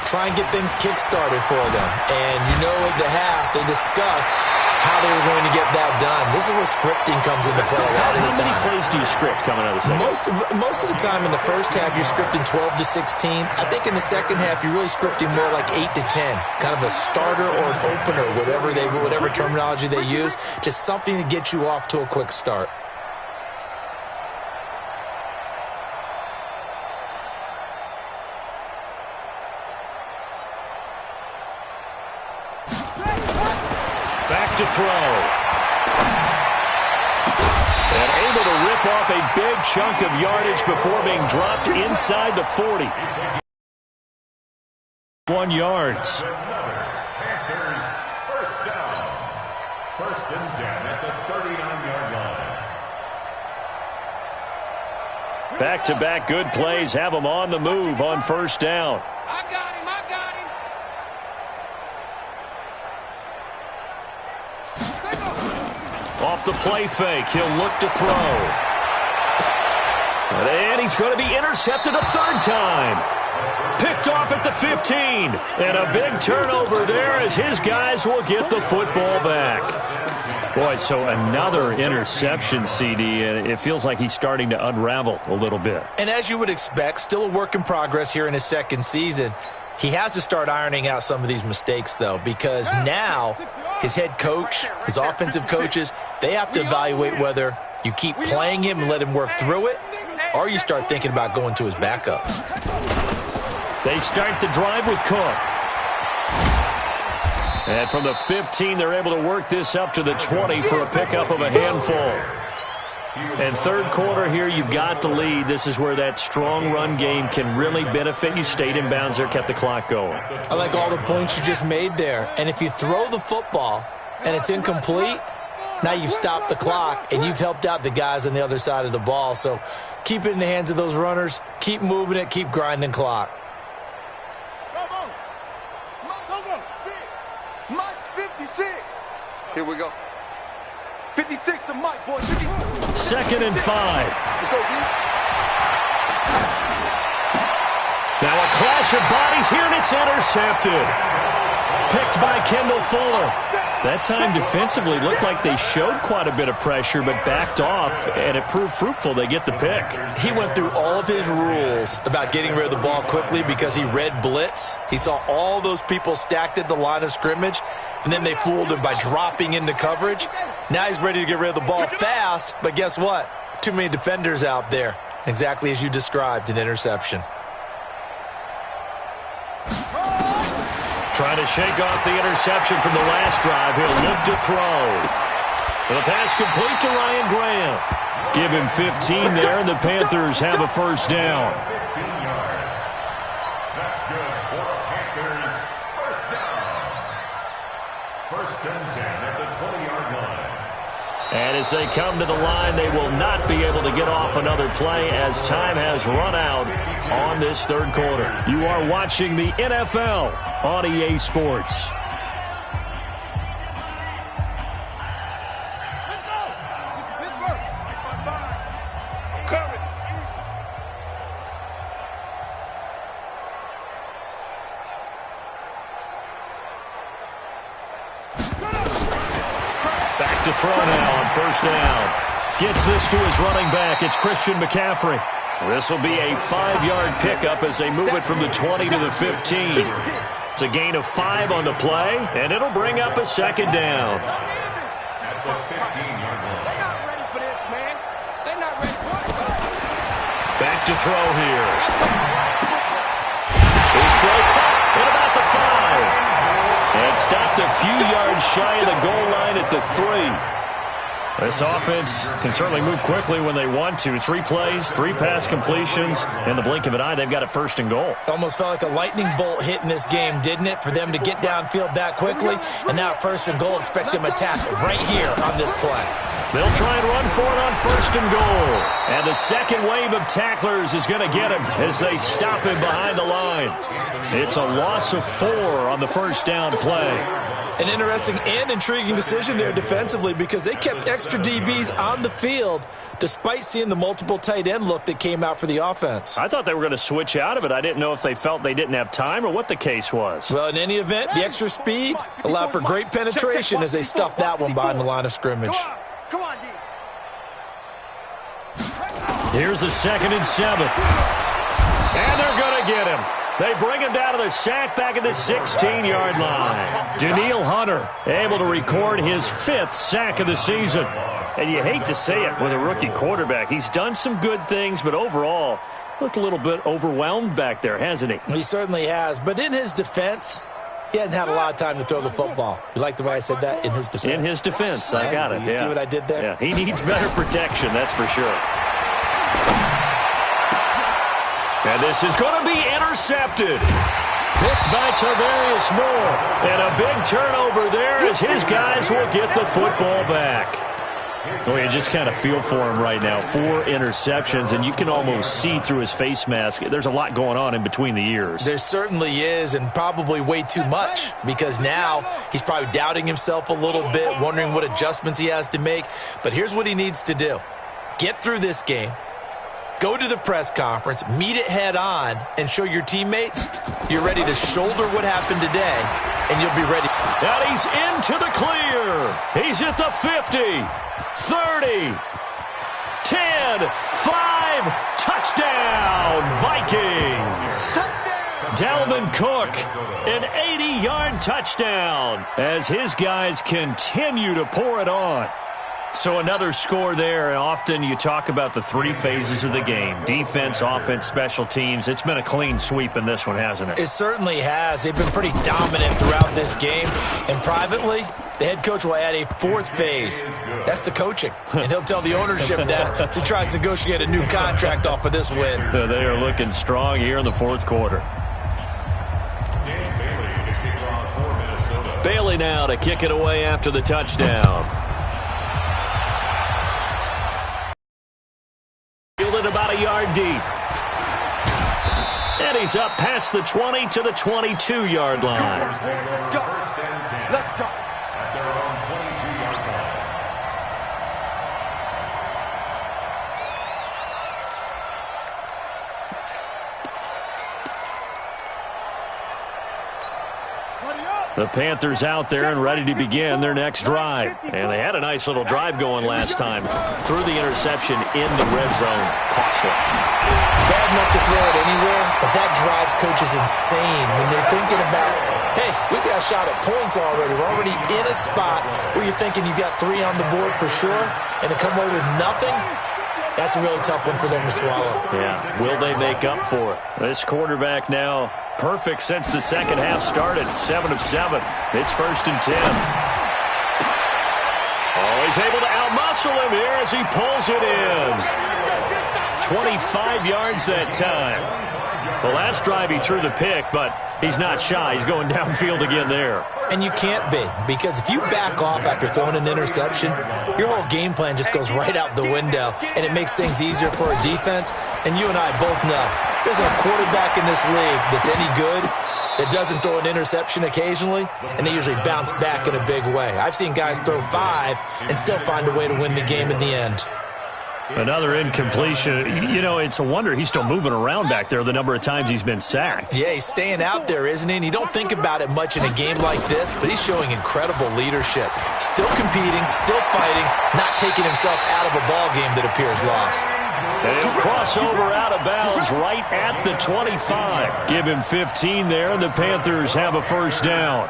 Try and get things kick-started for them. And you know at the half, they discussed how they were going to get that done. This is where scripting comes into play. How many plays do you script coming out of the second? Most of the time in the first half, you're scripting 12 to 16. I think in the second half, you're really scripting more like 8 to 10. Kind of a starter or an opener, whatever terminology they use. Just something to get you off to a quick start. Back to throw. And able to rip off a big chunk of yardage before being dropped inside the 40. 1 yards. Panthers first down. 1st and 10 at the 39-yard line. Back-to-back good plays have them on the move on 1st down. I got him. Off the play fake, he'll look to throw. And he's going to be intercepted a 3rd time. Picked off at the 15. And a big turnover there as his guys will get the football back. Boy, so another interception, CD, and it feels like he's starting to unravel a little bit. And as you would expect, still a work in progress here in his 2nd season. He has to start ironing out some of these mistakes, though, because now his head coach, his offensive coaches, they have to evaluate whether you keep playing him and let him work through it, or you start thinking about going to his backup. They start the drive with Cook. And from the 15, they're able to work this up to the 20 for a pickup of a handful. And 3rd quarter here, you've got the lead. This is where that strong run game can really benefit you. Stayed in bounds there, kept the clock going. I like all the points you just made there. And if you throw the football and it's incomplete, now you've stopped the clock and you've helped out the guys on the other side of the ball. So keep it in the hands of those runners. Keep moving it. Keep grinding clock. Mike's 56. Here we go. 56 to Mike, boy. 56. 2nd and 5. Let's go, D. Now a clash of bodies here, and it's intercepted. Picked by Kendall Fuller. That time defensively looked like they showed quite a bit of pressure, but backed off, and it proved fruitful. They get the pick. He went through all of his rules about getting rid of the ball quickly because he read blitz. He saw all those people stacked at the line of scrimmage, and then they fooled him by dropping into coverage. Now he's ready to get rid of the ball fast, but guess what? Too many defenders out there. Exactly as you described, an interception. Trying to shake off the interception from the last drive. He'll look to throw. And the pass complete to Ryan Graham. Give him 15 there, and the Panthers have a 1st down. 15 yards. That's good for Panthers first down. First and 10 at the 20-yard line. And as they come to the line, they will not be able to get off another play as time has run out on this third quarter. You are watching the NFL on EA Sports. Back to throw now on first down. Gets this to his running back. It's Christian McCaffrey. This will be a 5-yard pickup as they move it from the 20 to the 15. It's a gain of 5 on the play, and it'll bring up a second down. At the 15-yard line. They're not ready for this, man. They're not ready for it. Back to throw here. His throw caught at about the 5. And stopped a few yards shy of the goal line at the 3. This offense can certainly move quickly when they want to. 3 plays, 3 pass completions. In the blink of an eye, they've got it first and goal. Almost felt like a lightning bolt hit in this game, didn't it? For them to get downfield that quickly. And now first and goal, expect them to tackle right here on this play. They'll try and run for it on first and goal. And the second wave of tacklers is going to get him as they stop him behind the line. It's a loss of 4 on the first down play. An interesting and intriguing decision there defensively because they kept extra DBs on the field despite seeing the multiple tight end look that came out for the offense. I thought they were going to switch out of it. I didn't know if they felt they didn't have time or what the case was. Well, in any event, the extra speed allowed for great penetration as they stuffed that one behind the line of scrimmage. Come on, D. Here's a 2nd and 7. And they're going to get him. They bring him down to the sack back at the 16-yard line. Danielle Hunter able to record his 5th sack of the season. And you hate to say it with a rookie quarterback. He's done some good things, but overall looked a little bit overwhelmed back there, hasn't he? He certainly has. But in his defense, he hasn't had a lot of time to throw the football. You like the way I said that? In his defense. In his defense. I got it. You see what I did there? Yeah, he needs better protection, that's for sure. And this is going to be intercepted. Picked by Tarvarius Moore. And a big turnover there as his guys will get the football back. Well, you just kind of feel for him right now. 4 interceptions, and you can almost see through his face mask. There's a lot going on in between the ears. There certainly is, and probably way too much, because now he's probably doubting himself a little bit, wondering what adjustments he has to make. But here's what he needs to do. Get through this game. Go to the press conference, meet it head on, and show your teammates you're ready to shoulder what happened today, and you'll be ready. And he's into the clear. He's at the 50, 30, 10, 5, touchdown, Vikings. Touchdown. Dalvin Cook, an 80-yard touchdown as his guys continue to pour it on. So another score there, and often you talk about the 3 phases of the game. Defense, offense, special teams. It's been a clean sweep in this one, hasn't it? It certainly has. They've been pretty dominant throughout this game. And privately, the head coach will add a 4th phase. That's the coaching. And he'll tell the ownership that as he tries to negotiate a new contract off of this win. They are looking strong here in the 4th quarter. Bailey now to kick it away after the touchdown. About a yard deep. And he's up past the 20 to the 22-yard line. Let's go. Let's go. At their own 22-yard line. The Panthers out there and ready to begin their next drive. And they had a nice little drive going last time. Threw the interception in the red zone. Costly. Bad enough to throw it anywhere, but that drives coaches insane when they're thinking about, hey, we got a shot at points already. We're already in a spot where you're thinking you got 3 on the board for sure, and to come away with nothing, that's a really tough one for them to swallow. Yeah, will they make up for it? This quarterback now perfect since the second half started. 7 of 7. It's 1st and 10. Oh, he's able to outmuscle him here as he pulls it in. 25 yards that time. Well, last drive he threw the pick, but he's not shy. He's going downfield again there. And you can't be, because if you back off after throwing an interception, your whole game plan just goes right out the window, and it makes things easier for a defense. And you and I both know there's a quarterback in this league that's any good that doesn't throw an interception occasionally, and they usually bounce back in a big way. I've seen guys throw 5 and still find a way to win the game in the end. Another incompletion. You know, it's a wonder he's still moving around back there the number of times he's been sacked. Yeah, he's staying out there, isn't he? And you don't think about it much in a game like this, but he's showing incredible leadership. Still competing, still fighting, not taking himself out of a ball game that appears lost. And he'll cross over out of bounds right at the 25. Give him 15 there, and the Panthers have a first down.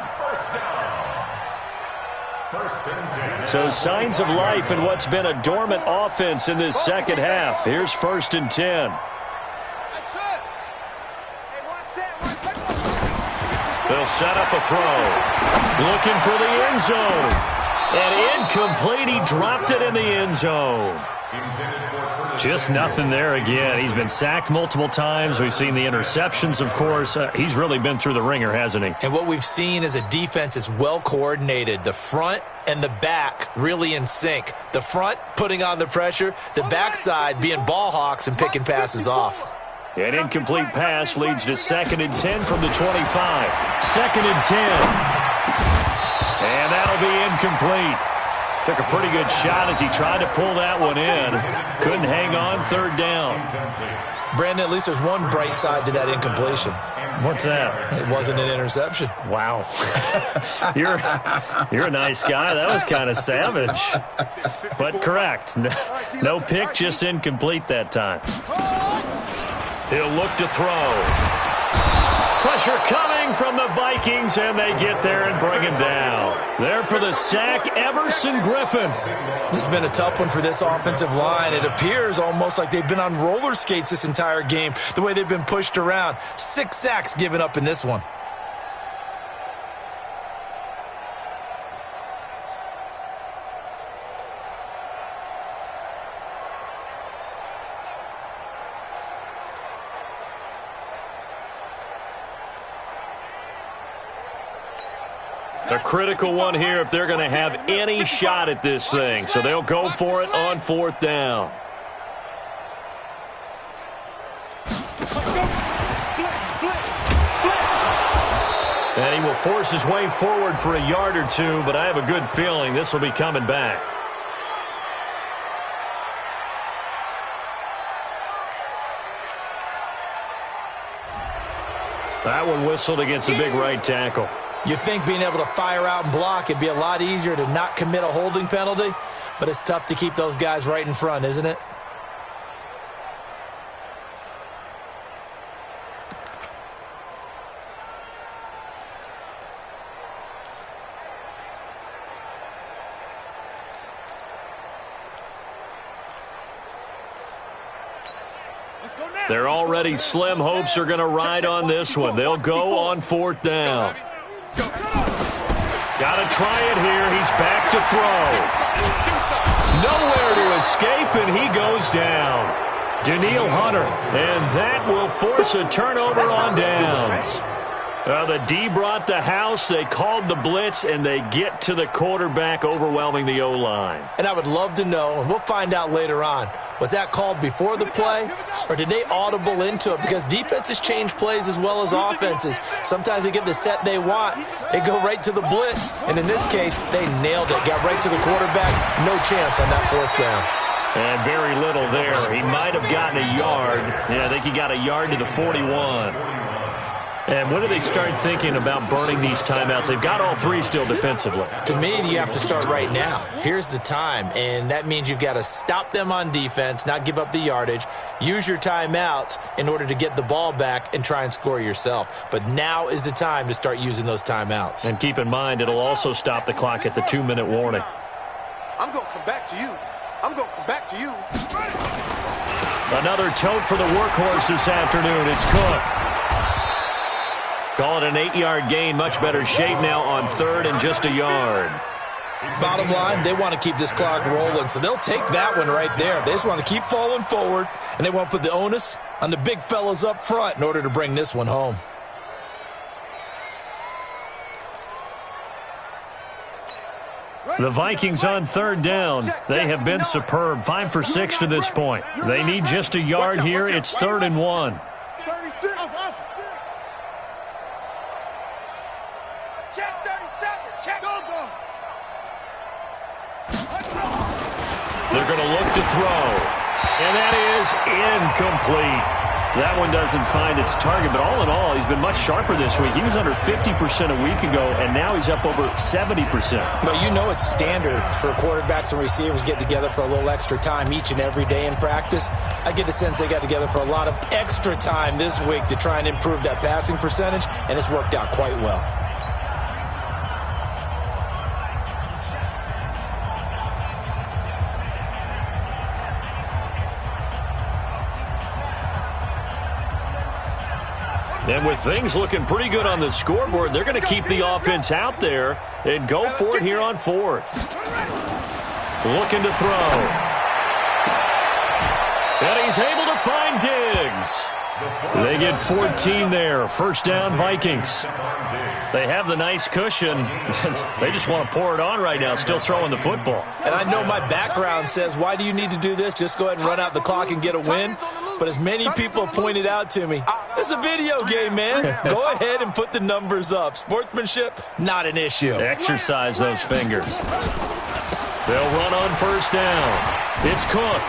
So signs of life in what's been a dormant offense in this second half. Here's 1st and 10. They'll set up a throw. Looking for the end zone. And incomplete. He dropped it in the end zone. Just nothing there again. He's been sacked multiple times. We've seen the interceptions, of course. He's really been through the ringer, hasn't he? And what we've seen is a defense that's well coordinated. The front and the back really in sync. The front putting on the pressure. The backside being ball hawks and picking passes off. An incomplete pass leads to 2nd and 10 from the 25. 2nd and 10. And that'll be incomplete. Took a pretty good shot as he tried to pull that one in. Couldn't hang on. 3rd down. Brandon, at least there's one bright side to that incompletion. What's that? It wasn't an interception. Wow. You're a nice guy. That was kind of savage. But correct. No pick, just incomplete that time. He'll look to throw. Pressure coming from the Vikings, and they get there and bring him down. There for the sack, Everson Griffin. This has been a tough one for this offensive line. It appears almost like they've been on roller skates this entire game, the way they've been pushed around. 6 sacks given up in this one. A critical one here if they're going to have any shot at this thing. So they'll go for it on 4th down. And he will force his way forward for a yard or two, but I have a good feeling this will be coming back. That one whistled against a big right tackle. You'd think being able to fire out and block, it'd be a lot easier to not commit a holding penalty, but it's tough to keep those guys right in front, isn't it? They're already slim hopes are going to ride on this one. They'll go on 4th down. Got to try it here. He's back to throw. Nowhere to escape, and he goes down. Daniil Hunter, and that will force a turnover on downs. The D brought the house. They called the blitz, and they get to the quarterback, overwhelming the O-line. And I would love to know, and we'll find out later on, was that called before the play, or did they audible into it? Because defenses change plays as well as offenses. Sometimes they get the set they want. They go right to the blitz, and in this case, they nailed it. Got right to the quarterback. No chance on that 4th down. And very little there. He might have gotten a yard. Yeah, I think he got a yard to the 41. And when do they start thinking about burning these timeouts? They've got all 3 still defensively. To me, you have to start right now. Here's the time, and that means you've got to stop them on defense, not give up the yardage, use your timeouts in order to get the ball back and try and score yourself. But now is the time to start using those timeouts. And keep in mind, it'll also stop the clock at the 2-minute warning. I'm going to come back to you. I'm going to come back to you. Another tote for the workhorse this afternoon. It's Cook. Call it an 8-yard gain. Much better shape now on 3rd and just a yard. Bottom line, they want to keep this clock rolling, so they'll take that one right there. They just want to keep falling forward, and they want to put the onus on the big fellas up front in order to bring this one home. The Vikings on third down. They have been superb. 5 for 6 to this point. They need just a yard here. It's 3rd and 1. 36. Check 37. Check. Go. They're going to look to throw. And that is incomplete. That one doesn't find its target, but all in all, he's been much sharper this week. He was under 50% a week ago, and now he's up over 70%. Well, you know it's standard for quarterbacks and receivers get together for a little extra time each and every day in practice. I get the sense they got together for a lot of extra time this week to try and improve that passing percentage, and it's worked out quite well. And with things looking pretty good on the scoreboard, they're going to keep the offense out there and go for it here on 4th. Looking to throw. And he's able to find Diggs. They get 14 there. First down, Vikings. They have the nice cushion. They just want to pour it on right now, still throwing the football. And I know my background says, why do you need to do this? Just go ahead and run out the clock and get a win. But as many people pointed out to me, this is a video game, man. Go ahead and put the numbers up. Sportsmanship, not an issue. Exercise those fingers. They'll run on first down. It's Cook.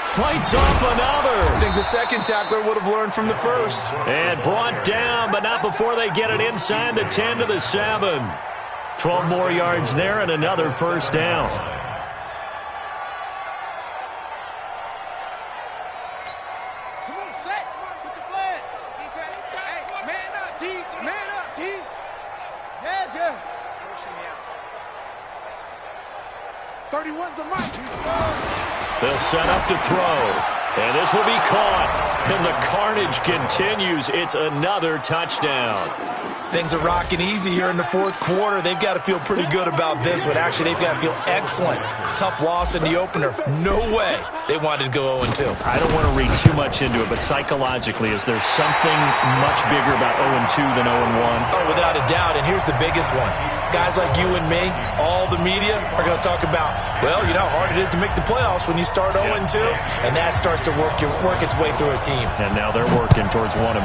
Fights off another. I think the second tackler would have learned from the first. And brought down, but not before they get it inside the 10 to the 7. 12 more yards there and another first down. Come on, set. Come on, get the flag. Hey, man up, D. Man up, D. Yes, yeah. 31's the mic. They'll set up to throw. And this will be caught. And the carnage continues. It's another touchdown. Things are rocking easy here in the 4th quarter. They've got to feel pretty good about this one. Actually, they've got to feel excellent. Tough loss in the opener. No way they wanted to go 0-2. I don't want to read too much into it, but psychologically, is there something much bigger about 0-2 than 0-1? Oh, without a doubt. And here's the biggest one. Guys like you and me, all the media, are going to talk about, well, you know how hard it is to make the playoffs when you start 0-2, and that starts to work its way through a team. And now they're working towards 1-1.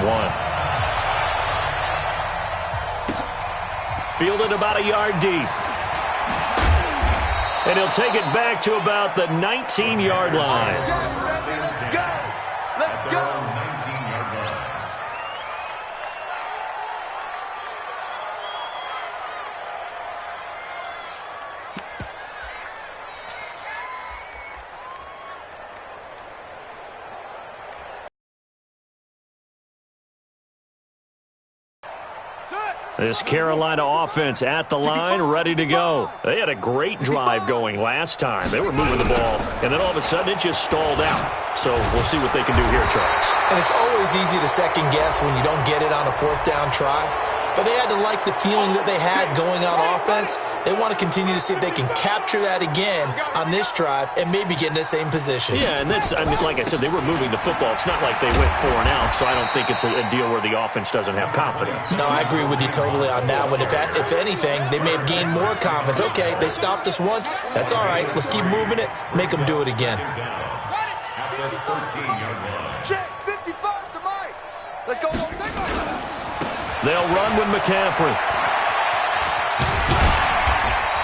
Fielded about a yard deep. And he'll take it back to about the 19-yard line. Go! Let's go! 19-yard line. This Carolina offense at the line, ready to go. They had a great drive going last time. They were moving the ball, and then all of a sudden it just stalled out. So we'll see what they can do here, Charles. And it's always easy to second guess when you don't get it on a 4th down try. But they had to like the feeling that they had going on offense. They want to continue to see if they can capture that again on this drive and maybe get in the same position. Yeah, and that's, I mean, like I said, they were moving the football. It's not like they went 4 and out, so I don't think it's a deal where the offense doesn't have confidence. No, I agree with you totally on that one. If anything, they may have gained more confidence. Okay, they stopped us once. That's all right. Let's keep moving it. Make them do it again. At the 13-yard line. Check 55 the mic. Let's go. Take off. They'll run with McCaffrey.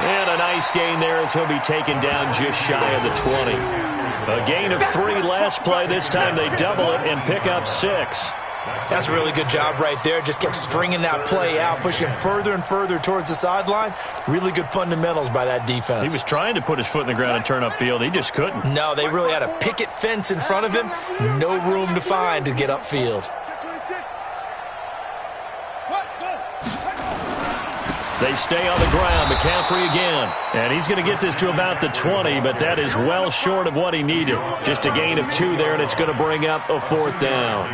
And a nice gain there as he'll be taken down just shy of the 20. A gain of 3 last play. This time they double it and pick up 6. That's a really good job right there. Just kept stringing that play out, pushing further and further towards the sideline. Really good fundamentals by that defense. He was trying to put his foot in the ground and turn upfield. He just couldn't. No, they really had a picket fence in front of him. No room to find to get upfield. They stay on the ground. McCaffrey again. And he's going to get this to about the 20, but that is well short of what he needed. Just a gain of 2 there, and it's going to bring up a 4th down.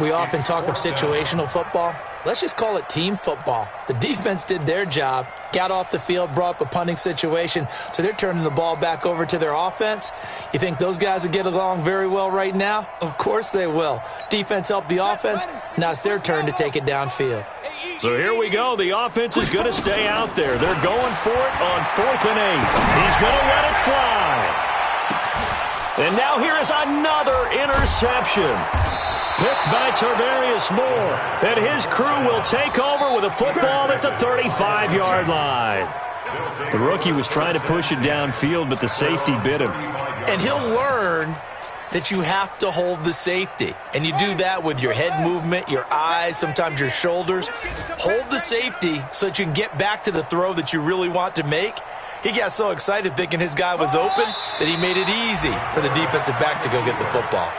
We often talk of situational football. let's just call it team football. The defense did their job, got off the field, brought up a punting situation, so they're turning the ball back over to their offense. You think those guys will get along very well right now? Of course they will. Defense helped the offense. Now it's their turn to take it downfield. So here we go. The offense is going to stay out there. They're going for it on 4th and 8. He's going to let it fly. And now here is another interception. Picked by Tarvarius Moore. And his crew will take over with a football at the 35-yard line. The rookie was trying to push it downfield, but the safety bit him. And he'll learn that you have to hold the safety. And you do that with your head movement, your eyes, sometimes your shoulders. Hold the safety so that you can get back to the throw that you really want to make. He got so excited thinking his guy was open that he made it easy for the defensive back to go get the football.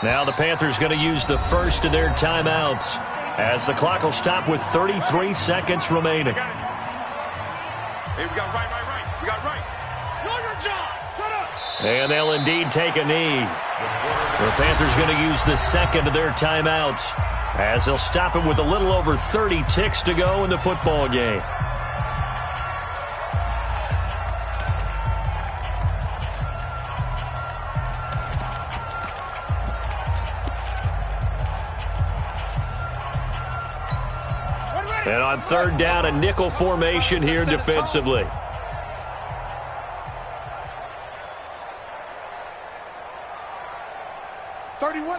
Now the Panthers going to use the first of their timeouts as the clock will stop with 33 seconds remaining. Hey, we got right. We got right. Know your job. Shut up. And they'll indeed take a knee. The Panthers going to use the second of their timeouts as they'll stop it with a little over 30 ticks to go in the football game. And on 3rd down, a nickel formation here defensively.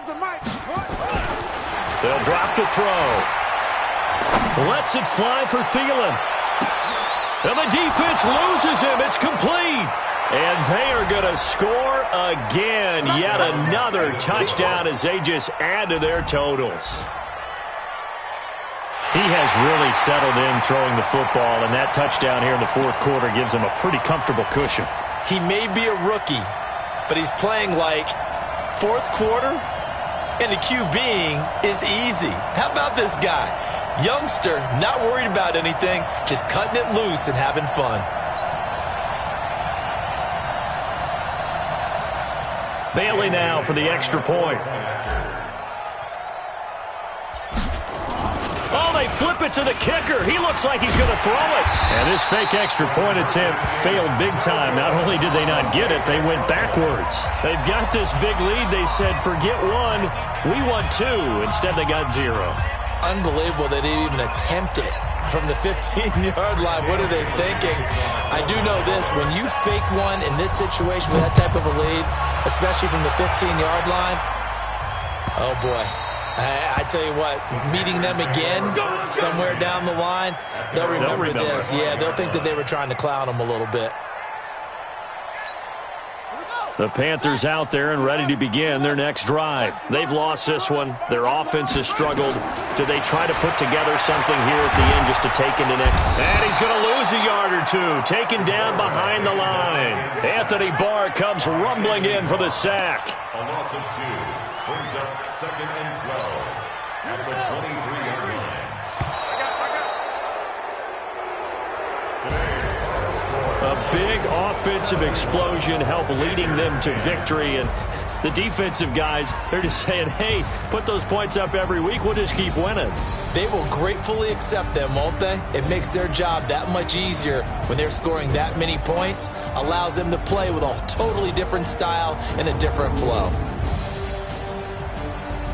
The mic. They'll drop to throw. Lets it fly for Thielen. And the defense loses him. It's complete. And they are going to score again. Yet another touchdown as they just add to their totals. He has really settled in throwing the football, and that touchdown here in the 4th quarter gives him a pretty comfortable cushion. He may be a rookie, but he's playing like 4th quarter, and the QBing is easy. How about this guy? Youngster, not worried about anything, just cutting it loose and having fun. Bailey now for the extra point. Oh, they flip it to the kicker. He looks like he's going to throw it. And this fake extra point attempt failed big time. Not only did they not get it, they went backwards. They've got this big lead. They said, forget one, we want 2. Instead, they got 0. Unbelievable they didn't even attempt it from the 15-yard line. What are they thinking? I do know this. When you fake one in this situation with that type of a lead, especially from the 15-yard line, oh, boy. I tell you what, meeting them again somewhere down the line, they'll remember this. Yeah, they'll think that they were trying to clown them a little bit. The Panthers out there and ready to begin their next drive. They've lost this one. Their offense has struggled. Do they try to put together something here at the end just to take into next? And he's going to lose a yard or 2. Taken down behind the line. Anthony Barr comes rumbling in for the sack. A loss of 2. Brings up 2nd and 12 at the 23-yard line. A big offensive explosion helped leading them to victory. And the defensive guys, they're just saying, hey, put those points up every week. We'll just keep winning. They will gratefully accept them, won't they? It makes their job that much easier when they're scoring that many points. Allows them to play with a totally different style and a different flow.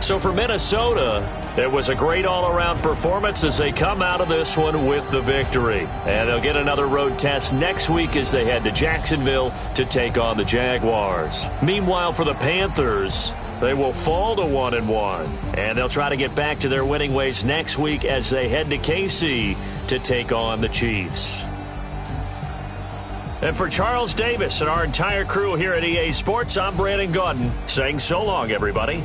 So for Minnesota, it was a great all-around performance as they come out of this one with the victory. And they'll get another road test next week as they head to Jacksonville to take on the Jaguars. Meanwhile, for the Panthers, they will fall to 1-1. And they'll try to get back to their winning ways next week as they head to KC to take on the Chiefs. And for Charles Davis and our entire crew here at EA Sports, I'm Brandon Gaudin saying so long, everybody.